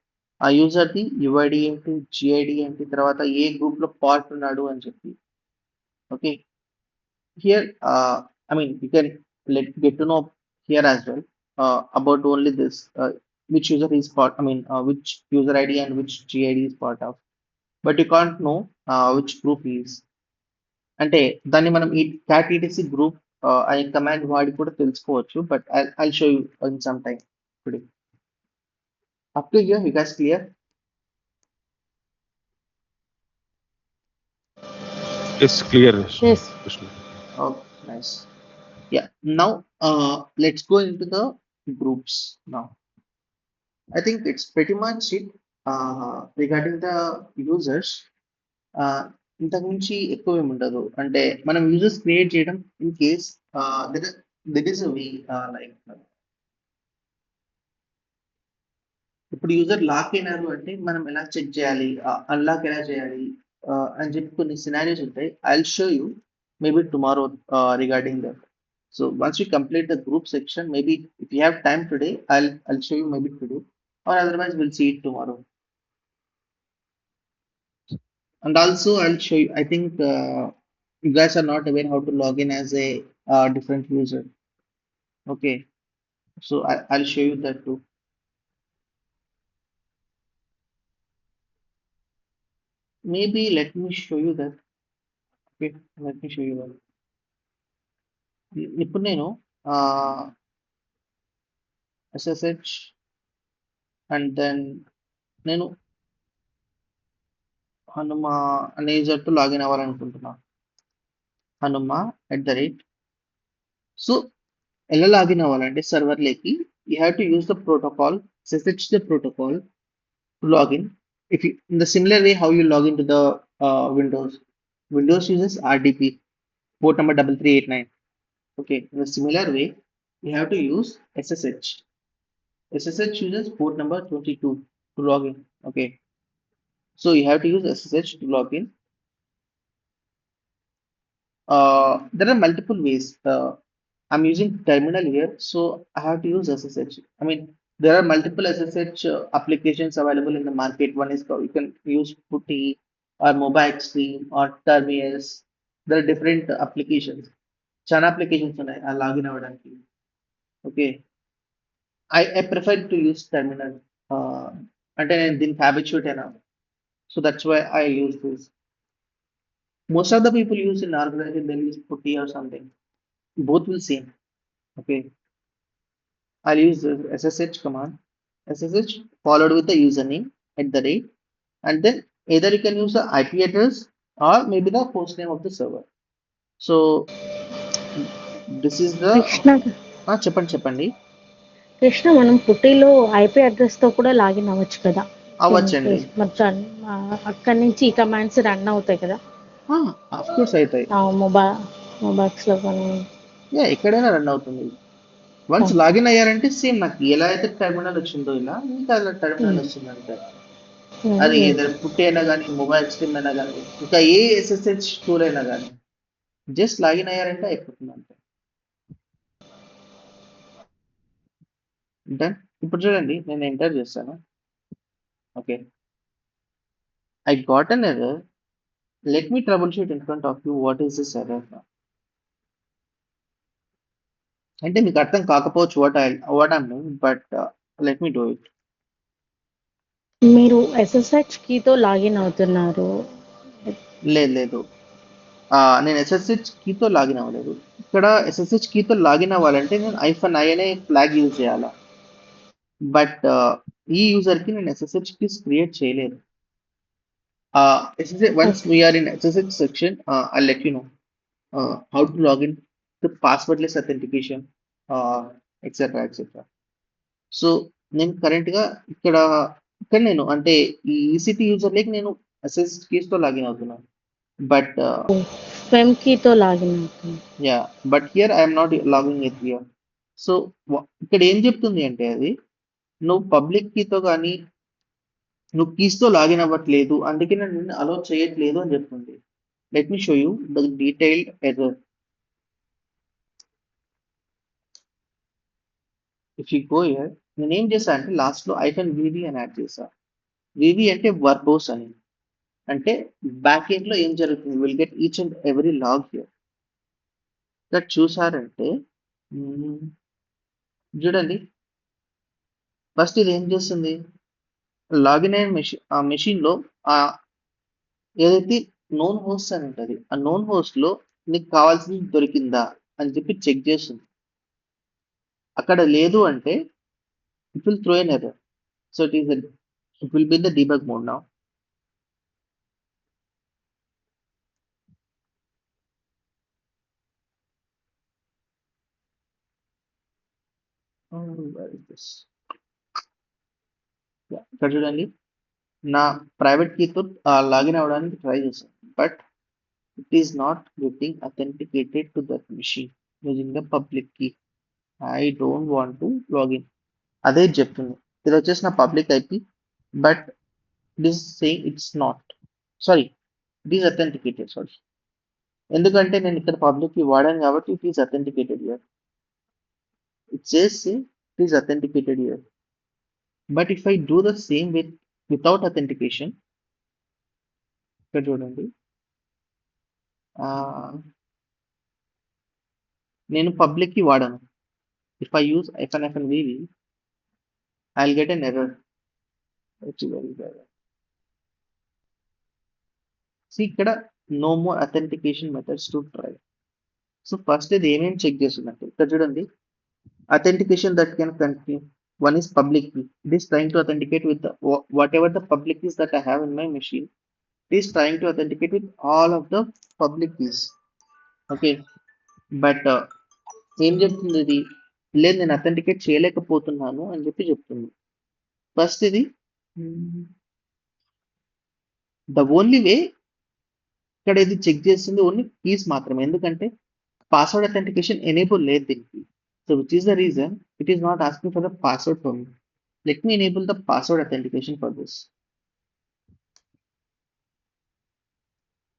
ఆ యూజర్ది యుఐడి ఏంటి, జిఐడి ఏంటి, తర్వాత ఏ గ్రూప్ లో పార్ట్ ఉన్నాడు అని చెప్పి. Okay, here I mean you can get to know here as well about only this which user is part, I mean which user ID and which GID is part of, but you can't know which group he is. అంటే దాన్ని మనం ఈ cat etc group అనే command వాడి కూడా తెలుసుకోవచ్చు. But I'll show you in some time today. Up to here, you guys clear? Yes clear Yes. Krishna. Oh, nice. Yeah. Now, let's go into the groups now. I think it's pretty much it regarding the users. ఇంతకు మించి ఎక్కువ ఏమి ఉండదు. అంటే మనం users create చేయడం in case that is way like ఇప్పుడు user lock అయినారు అంటే మనం ఎలా చెక్ చేయాలి, అన్లాక్ ఎలా చేయాలి అని చెప్పి కొన్ని సినారియోస్ ఉంటాయి. I show you maybe tomorrow regarding that. So once you complete the group section, maybe if you have time today, I'll show you maybe today, or otherwise we'll see it tomorrow. And also I'll show you, I think you guys are not aware how to log in as a different user. Okay, so I'll show you that too. Maybe let me show you that. Okay, let me show you that. ఇప్పుడు నేను SSH and then నేను హనుమ అనే యూజర్తో login అవ్వాలనుకుంటున్నాను. Hanuma @ so ఎలా login అవ్వాలంటే సర్వర్లోకి you have to use the protocol, SSH the protocol to login. If you, in the similar way how you log into the Windows uses RDP, port number 3389. Okay, in the similar way you have to use SSH. SSH uses port number 22 to log in. Okay, so you have to use SSH to log in. There are multiple ways. I'm using terminal here, so I have to use SSH. I mean, there are multiple SSH applications available in the market. One is called, you can use Putty or Mobile Extreme or Terminus. There are different applications. Chana applications are login avvadaniki. Okay, I prefer to use terminal. అంటే నేను దీనికి habituate అయినా, so that's why I use this. Most of the people use in organization, they use Putty or something. Both will same. Okay, I'll use the SSH command, SSH followed with the username @ and then either you can use the IP address or maybe the host name of the server. So this is the చెప్పండి. కృష్ణ, మనం పుట్టిలో IP address తో కూడా login అవ్వచ్చు కదా? అవ్వచ్చండి. అక్కడి నుంచి ఈ commands run అవుతాయి కదా? ఆఫ్ కోర్స్ అవుతాయి. మొబైల్స్ లో కానీ ఎక్కడైనా రన్ అవుతుంది. వన్స్ లాగిన్ అయ్యారంటే సేమ్ నాకు ఎలా అయితే టెర్మినల్ వచ్చిందో ఇలా ఇంకా అలా టెర్మినల్ వస్తుంది అంతే. అది ఏదైనా పుట్టి అయినా కానీ, మొబైల్ స్ట్రీమ్ అయినా కానీ, ఇంకా ఏ SSH టూల్ అయినా కానీ జస్ట్ లాగిన్ అయ్యారంటే అయిపోతుంది అంతే. డన్. ఇప్పుడు చూడండి, నేను ఎంటర్ చేస్తాను. Okay, I got an error. Let me trouble shoot in front of you what is this error. అంటే మీకు అర్థం కాకపోవచ్చు what I mean, but let me do it. మీరు SSH కీతో లాగిన్ అవుతున్నారు? లేదు, నేను SSH కీతో లాగిన్ అవ్వలేదు. ఇక్కడ SSH కీతో లాగిన్ అవ్వాలంటే నేను -i అనే ఫ్లాగ్ యూజ్ చేయాలా. బట్ ఈ యూజర్కి నేను SSH కీస్ క్రియేట్ చేయలేదు. Once we are in SSH section, I'll let you know how to log in to passwordless authentication, etc. So నేను కరెంట్గా ఇక్కడ నేను అంటే ఈ EC2 యూజర్లోకి నేను SSH కీస్తో లాగిన్ అవుతున్నాను. బట్ ఫెమ్ కీతో లాగిన్ అవుతుంది. But here I'm not logging with here. So ఇక్కడ ఏం చెప్తుంది అంటే అది నువ్వు పబ్లిక్ కీతో కానీ నువ్వు కీస్తో లాగిన్ అవ్వట్లేదు, అందుకే నేను నిన్ను అలో చేయట్లేదు అని చెప్తుంది. Let me show you the detailed error. If you go here, నేను ఏం చేశా అంటే లాస్ట్లో -vv అని యాడ్ చేశా. వివి అంటే వర్బోస్ అని, అంటే బ్యాక్ ఎండ్ లో ఏం జరుగుతుంది, will get each and every log here. That చూసారంటే చూడండి, ఫస్ట్ ఇది ఏం చేస్తుంది, లాగిన్ అయిన మెషిన్లో ఏదైతే నోన్ హోస్ట్ అని ఉంటుంది. ఆ నోన్ హోస్ట్ లో నీకు కావాల్సింది దొరికిందా అని చెప్పి చెక్ చేస్తుంది. అక్కడ లేదు అంటే it will throw an error. So it will be the debug mode now. ఇక్కడ చూడండి, నా ప్రైవేట్ కీతో లాగిన్ అవ్వడానికి ట్రై చేశాను, but it is not getting authenticated to that machine using the public key. I don't want to login. అదే చెప్తుంది. ఇది వచ్చేసి నా public IP, but it is saying it's not, sorry, it is authenticated, sorry. ఎందుకంటే నేను ఇక్కడ public key వాడాను కాబట్టి it is authenticated here. It says it is authenticated here. But if I do the same without authentication, ఇక్కడ చూడండి, నేను public కి వాడాను. If I use -vv, I'll get an error. It's very bad. See ఇక్కడ no more authentication methods to try. So first ఇది ఏమేమి check చేస్తున్నట్టు ఇక్కడ చూడండి, authentication that can continue. One is public key. It is trying to authenticate with whatever the public keys that I have in my machine. It is trying to authenticate with all of the public keys. Okay, but ఏం చెప్తుంది ఇది? లేదు, నేను authenticate చేయలేకపోతున్నాను అని చెప్పి చెప్తుంది. First ఇది ద ఓన్లీ వే, ఇక్కడ ఇది చెక్ చేస్తుంది ఓన్లీ కీస్ మాత్రమే, ఎందుకంటే పాస్వర్డ్ అథెంటికేషన్ ఎనేబుల్ లేదు దీనికి. So which is the reason it is not asking for the password for me. Let me enable the password authentication for this.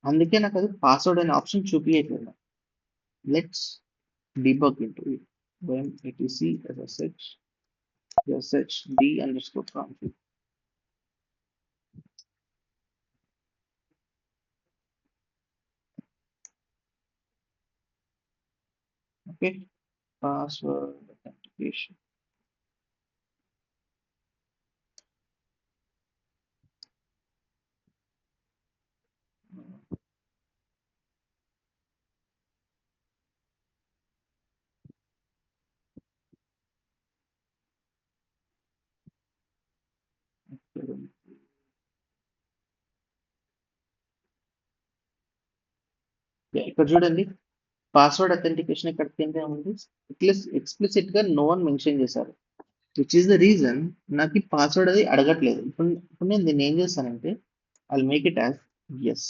అందుకే నాకు అది పాస్వర్డ్ అనే ఆప్షన్ చూపించట్లేదు. Let's debug into it. When etc sh d_config. Okay, password authentication. ఇక్కడ చూడండి, password authentication ఇక్కడ కింద ఉంది, ఎక్స్ప్లిసిట్ గా నో అని మెన్షన్ చేశారు. విచ్ ఈస్ ద రీజన్ నాకు ఈ పాస్వర్డ్ అది అడగట్లేదు. ఇప్పుడు నేను దీన్ని ఏం చేస్తానంటే I make it as is,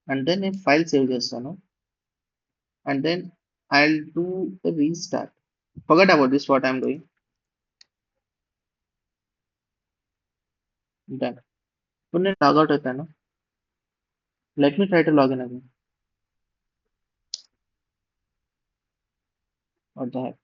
అంటే నేను ఫైల్ సేవ్ చేస్తాను, and then I do the restart. Forget about this what I'm doing. Done. ఇప్పుడు నేను లాగౌట్ అవుతాను. Let me try to login again. What the heck.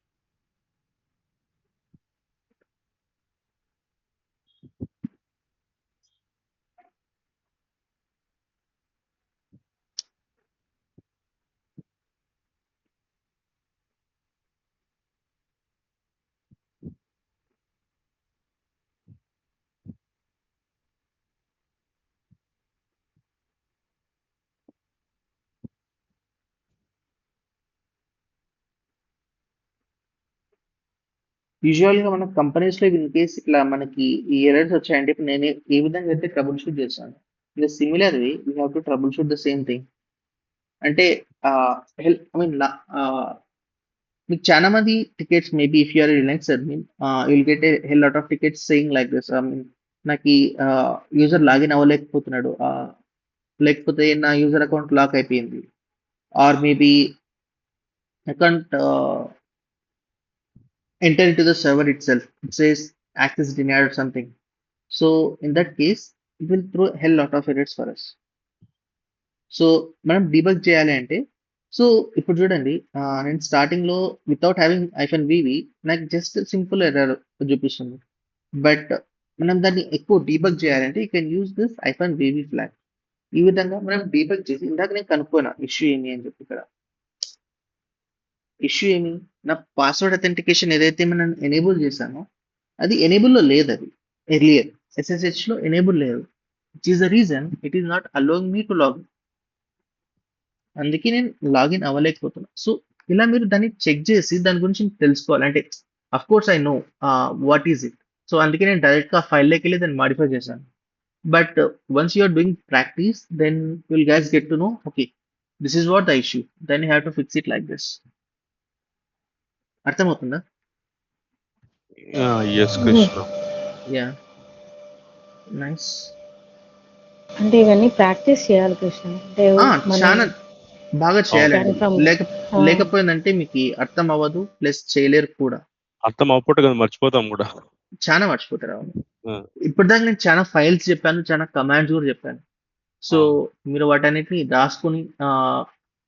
యూజువల్గా మన కంపెనీస్లో ఇన్ కేస్ ఇట్లా మనకి ఈ ఎర్రర్స్ వచ్చాయంటే ఇప్పుడు నేను ఏ విధంగా అయితే ట్రబుల్ షూట్ చేస్తాను, in similar way we have to troubleshoot the same thing. అంటే ఐ మీన్ మీకు చాలా మంది tickets, maybe if your Reliance admin will get a hell lot of tickets saying like this. I mean నాకు user login అవ్వలేకపోతున్నాడు, లేకపోతే నా user account lock అయిపోయింది, or maybe account enter into the server itself. It says access denied or something. So in that case, it will throw a hell lot of errors for us. So మనం debug చేయాలి అంటే, so ఇప్పుడు చూడండి, నేను starting లో without having -vv నాకు just simple error చూపిస్తుంది. But మనం దాన్ని ఎక్కువ డీబగ్ చేయాలంటే you can use this -vv flag. ఈ విధంగా మనం డీబగ్ చేసి, ఇందాక నేను కనుక్కోనా ఇష్యూ ఏమి అని చెప్పి. ఇక్కడ ఇష్యూ ఏమి, నా పాస్వర్డ్ అథెంటికేషన్ ఏదైతే మనం ఎనేబుల్ చేశానో అది ఎనేబుల్లో లేదు. అది ఎర్లియర్ SSH లో ఎనేబుల్ లేదు, which is the reason it is not allowing me to login. అందుకే నేను లాగిన్ అవ్వలేకపోతున్నా. సో ఇలా మీరు దాన్ని చెక్ చేసి దాని గురించి తెలుసుకోవాలి. అంటే of course I know what is it. So అందుకే నేను డైరెక్ట్గా ఫైల్లోకి వెళ్ళి దాన్ని మాడిఫై చేశాను. But once you are doing practice then will guys get to know okay this is what the issue, then you have to fix it like this. అర్థమవుతుందా? Yes Krishna. Yeah, nice. అంటే ఇవన్నీ ప్రాక్టీస్ చేయాలి కృష్ణ. అంటే మనం చాలా బాగా చేయాలండి. from లేకపోయిందంటే మీకు అర్థం అవ్వదు, ప్లస్ చేయలేరు కూడా. అర్థం అవ్వకపోతే కదా మర్చిపోతాం కూడా. చాలా మర్చిపోతారు. అవును. ఆ, ఇప్పటిదాకా నేను చాలా ఫైల్స్ చెప్పాను, చాలా కమాండ్స్ కూడా చెప్పాను. సో మీరు వాటన్నిటిని రాసుకుని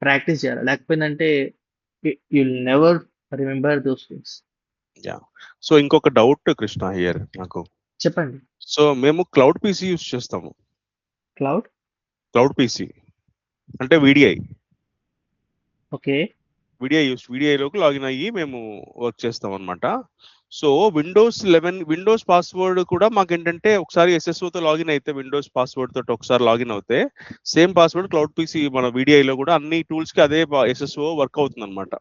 ప్రాక్టీస్ చేయాలి. లేకపోయిందంటే you'll never remember those things. So ఇంకొక డౌట్ కృష్ణ హియర్ నాకు. చెప్పండి. సో మేము క్లౌడ్ పీసీ యూస్ చేస్తాము. క్లౌడ్ పీసీ అంటే VDI. ఓకే. VDIలోకి లాగిన్ అయ్యి మేము వర్క్ చేస్తాం అనమాట. సో విండోస్ 11 విండోస్ పాస్వర్డ్ కూడా మాకు ఏంటంటే ఒకసారి SSOతో లాగిన్ అయితే, విండోస్ పాస్వర్డ్ తోటి ఒకసారి లాగిన్ అవుతే సేమ్ పాస్వర్డ్ క్లౌడ్ పీసీ మన VDIలో కూడా అన్ని టూల్స్ కి అదే SSO వర్క్ అవుతుంది అనమాట.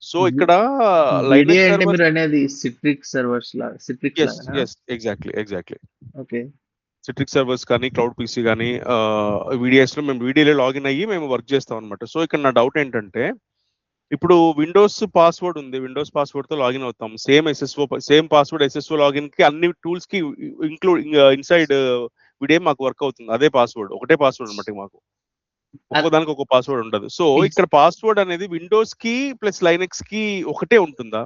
సో ఇక్కడ VDI అంటే మీరు అనేది సిట్రిక్స్ సర్వర్స్ లాగా, సిట్రిక్స్ లాగా. ఎగ్జాక్ట్లీ. ఓకే. సిట్రిక్స్ సర్వర్స్ కానీ క్లౌడ్ పీసీ కానీ VDIస్లో మేము VDIలో లాగిన్ అయ్యి మేము వర్క్ చేస్తాం అనమాట. సో ఇక్కడ నా డౌట్ ఏంటంటే ఇప్పుడు విండోస్ పాస్వర్డ్ ఉంది, విండోస్ పాస్వర్డ్ తో లాగిన్ అవుతాం, సేమ్ పాస్వర్డ్ SSO లాగిన్ కి అన్ని టూల్స్ కి ఇన్సైడ్ VDI మాకు వర్క్ అవుతుంది. అదే పాస్వర్డ్, ఒకటే పాస్వర్డ్ అనమాట మాకు, ఒక్కోదానికి ఒక పాస్వర్డ్ ఉండదు. సో ఇక్కడ పాస్వర్డ్ అనేది విండోస్ కి ప్లస్ లైనక్స్ కి ఒకటే ఉంటుందా?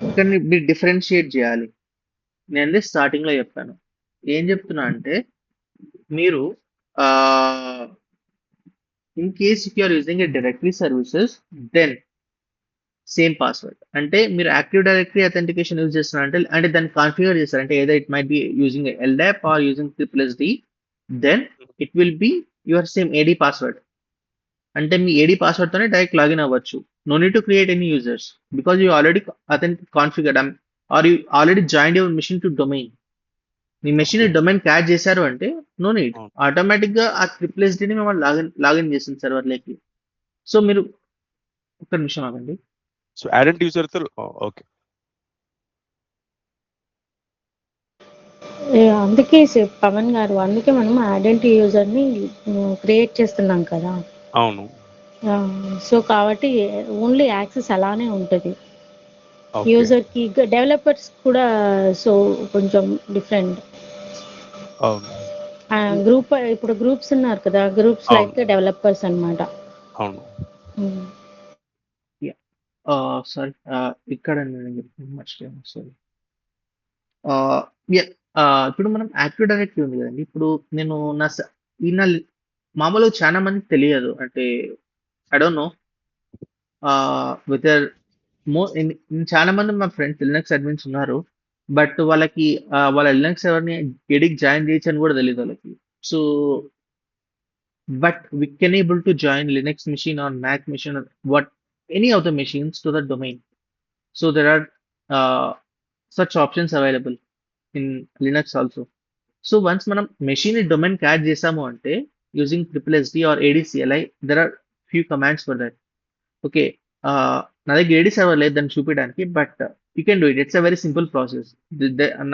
ఇక్కడ మీరు డిఫరెన్షియేట్ చేయాలి. నేను స్టార్టింగ్ లో చెప్పాను. ఏం చెప్తున్నా అంటే మీరు in case if you are using a directory services then same password. అంటే మీరు యాక్టివ్ డైరెక్టరీ అథెంటికేషన్ యూజ్ చేస్తున్నారంటే, అంటే దాన్ని కాన్ఫిగర్ చేస్తారంటే ఏదో it might be using LDAP or using SSD, then it will be your same AD password. అంటే మీ AD password తోనే డైరెక్ట్ లాగిన్ అవ్వచ్చు. No need to create any users because you already configured or you already join your machine to domain. మీ machine domain catch చేశారు అంటే no need, automatic గా ఆ SSDని మిమ్మల్ని లాగిన్ చేస్తుంది సర్వర్లోకి. సో మీరు ఒక్క నిమిషం ఆగండి. సో ఐడెంటిటీ యూజర్ తో ఓకే. అందుకే పవన్ గారు, అందుకే మనం ఐడెంటిటీ యూజర్ ని క్రియేట్ చేస్తున్నాం కదా. అవును. సో కాబట్టి ఓన్లీ యాక్సెస్ అలానే ఉంటుంది యూజర్ కి. డెవలపర్స్ కూడా సో కొంచెం డిఫరెంట్. గ్రూప్ ఇప్పుడు గ్రూప్స్ ఉన్నారు కదా, గ్రూప్స్ లైక్ డెవలపర్స్ అన్నమాట. అవును. సారీ, ఇక్కడ సారీ. ఇప్పుడు మనం యాక్టివ్ డైరెక్టరీ ఉంది కదండి. ఇప్పుడు నేను నా మామూలుగా చాలా మందికి తెలియదు. అంటే ఐ డోంట్ నో వెదర్ చాలా మంది మా ఫ్రెండ్స్ లినక్స్ అడ్మిన్స్ ఉన్నారు, బట్ వాళ్ళకి వాళ్ళ లినక్స్ ఎవరిని ఎడికి జాయిన్ చేయొచ్చు అని కూడా తెలియదు వాళ్ళకి. So but we can able to join Linux machine or Mac machine or what any of the machines to the domain. So there are such options available in Linux also. So once మనం machine domain catch చేసాము అంటే using SSD or ADCLI, there are few commands for that. Okay, నా దగ్గర AD server లేదు దాన్ని చూపించడానికి, but you can do it. It's a very simple process.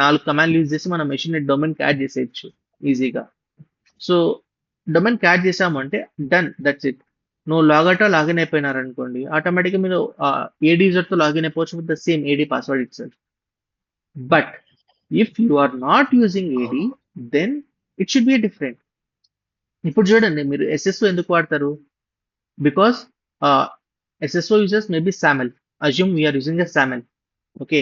4 కమాండ్లు use చేసి మన మెషిన్ డొమైన్ క్యాచ్ చేసేయచ్చు ఈజీగా. సో డొమైన్ క్యాచ్ చేసాము అంటే డన్, దట్స్ ఇట్. నువ్వు లాగిన్ అయిపోయినారు అనుకోండి, ఆటోమేటిక్గా మీరు AD యూజర్తో లాగిన్ అయిపోవచ్చు with the same AD password it but if you are not using AD then it should be different. ఇప్పుడు చూడండి, మీరు SSO ఎందుకు వాడతారు? Because SSO users may be SAML. Assume we are using a SAML. Okay,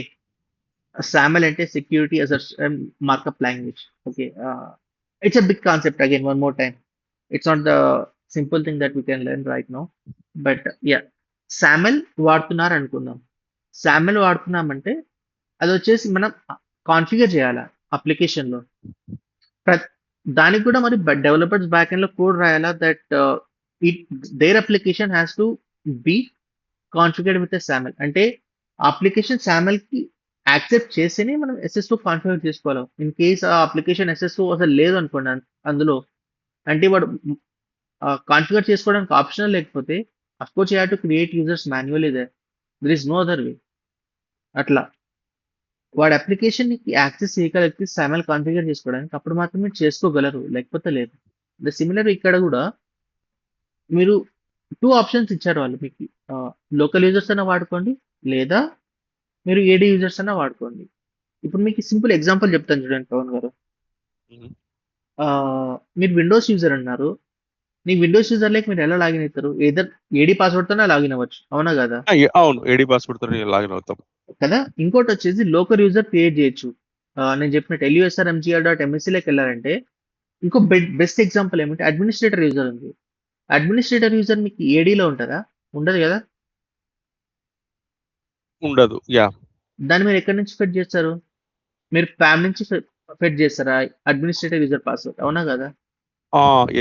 a SAML అంటే security as a markup language. Okay, it's a big concept again. One more time, it's not the simple thing that we can learn right now. But yeah, SAML వాడుతున్నారు అనుకుందాం. SAML వాడుతున్నామంటే అది వచ్చేసి మనం configure చేయాలా అప్లికేషన్లో. దానికి కూడా మరి డెవలపర్స్ బ్యాక్ ఎండ్ లో కోడ్ రాయాలా that there application has to be configured with SAML. అంటే అప్లికేషన్ SAML కి యాక్సెప్ట్ చేస్తేనే మనం SSO కాన్ఫిగర్ చేసుకోవాలి. ఇన్ కేస్ ఆ అప్లికేషన్ SSO అసలు లేదు అనుకోండి అందులో, అంటే వాడు కాన్ఫిగర్ చేసుకోవడానికి ఆప్షన్ లేకపోతే of course you have to create users manually there is no other way. అట్లా వాడి అప్లికేషన్ యాక్సెస్ చేయగలిగితే సైమల్ కాన్ఫిగర్ చేసుకోవడానికి అప్పుడు మాత్రమే చేసుకోగలరు, లేకపోతే లేదు. ద సిమిలర్ ఇక్కడ కూడా మీరు 2 ఆప్షన్స్ ఇచ్చారు వాళ్ళు మీకు. లోకల్ యూజర్స్ అన్నా వాడుకోండి, లేదా మీరు ఏడీ యూజర్స్ అన్నా వాడుకోండి. ఇప్పుడు మీకు సింపుల్ ఎగ్జాంపుల్ చెప్తాను చూడండి పవన్ గారు. మీరు విండోస్ యూజర్ అన్నారు. నీకు విండోస్ యూజర్ లేక మీరు ఎలా లాగిన్ అవుతారు? ఏదర్ ఏడీ పాస్వర్డ్తోనే లాగిన్ అవ్వచ్చు, అవునా కదా? అవును, ఏడీ పాస్వర్డ్ తో లాగిన్ అవుతాం కదా. ఇంకోటి వచ్చేసి లోకల్ యూజర్ క్రియేట్ చేయొచ్చు. నేను చెప్పినట్టు LUSRMGR.MSC లోకి వెళ్ళారంటే ఇంకో బెస్ట్ ఎగ్జాంపుల్ ఏమంటే అడ్మినిస్ట్రేటర్ యూజర్ ఉంది. అడ్మినిస్ట్రేటర్ యూజర్ మీకు ఏడీలో ఉంటుందా? ఉండదు కదా. ఉండదు. యా, దాన్ని మీరు ఎక్కడి నుంచి ఫెడ్ చేస్తారు? మీరు ప్యామ్ నుంచి ఫెడ్ చేస్తారా అడ్మినిస్ట్రేటర్ యూజర్ పాస్వర్డ్, అవునా కదా?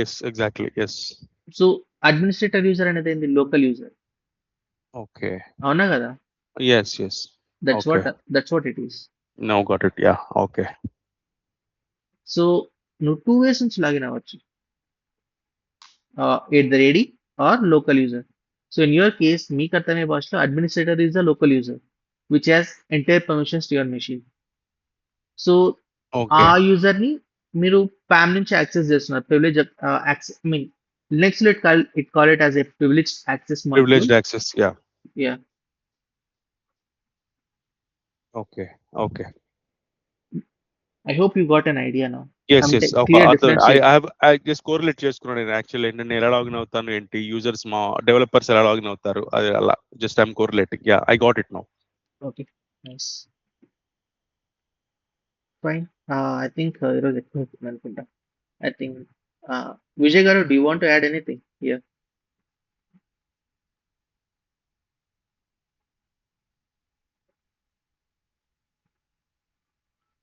Yes, exactly, yes. So administrator user అనేది ఏంది? Local user, okay. అవునా కదా? Yes, yes. That's okay, what it is. Now got it. Yeah, okay. So నువ్వు 2 ways నుంచి లాగిన్ అవ్వచ్చు, either AD or local user. So in your case, మీకు అర్థమయ్యే భాషలో administrator is the local user which has entire permissions to your machine. So okay. ఆ user ని మీరు PAM నుంచి యాక్సెస్ చేస్తున్నారు. Privilege access, I mean Linux లో it call it as a privileged access module. Privileged access. Yeah. Yeah. Okay, okay. I hope you got an idea now. Yes, yes. Clear difference. I just correlate చేసుకున్నాను నేను actually ఏంటంటే ఎలా login అవుతాను ఏంటి, users మా developers ఎలా login అవుతారు, అది అలా just I'm correlating. Yeah, I got it now. Okay, nice, fine. I think ఈరోజు ఎక్కువ అవుతుంది అనుకుంటా. ఐ థింక్ విజయ్ గారు, do you want to add anything here?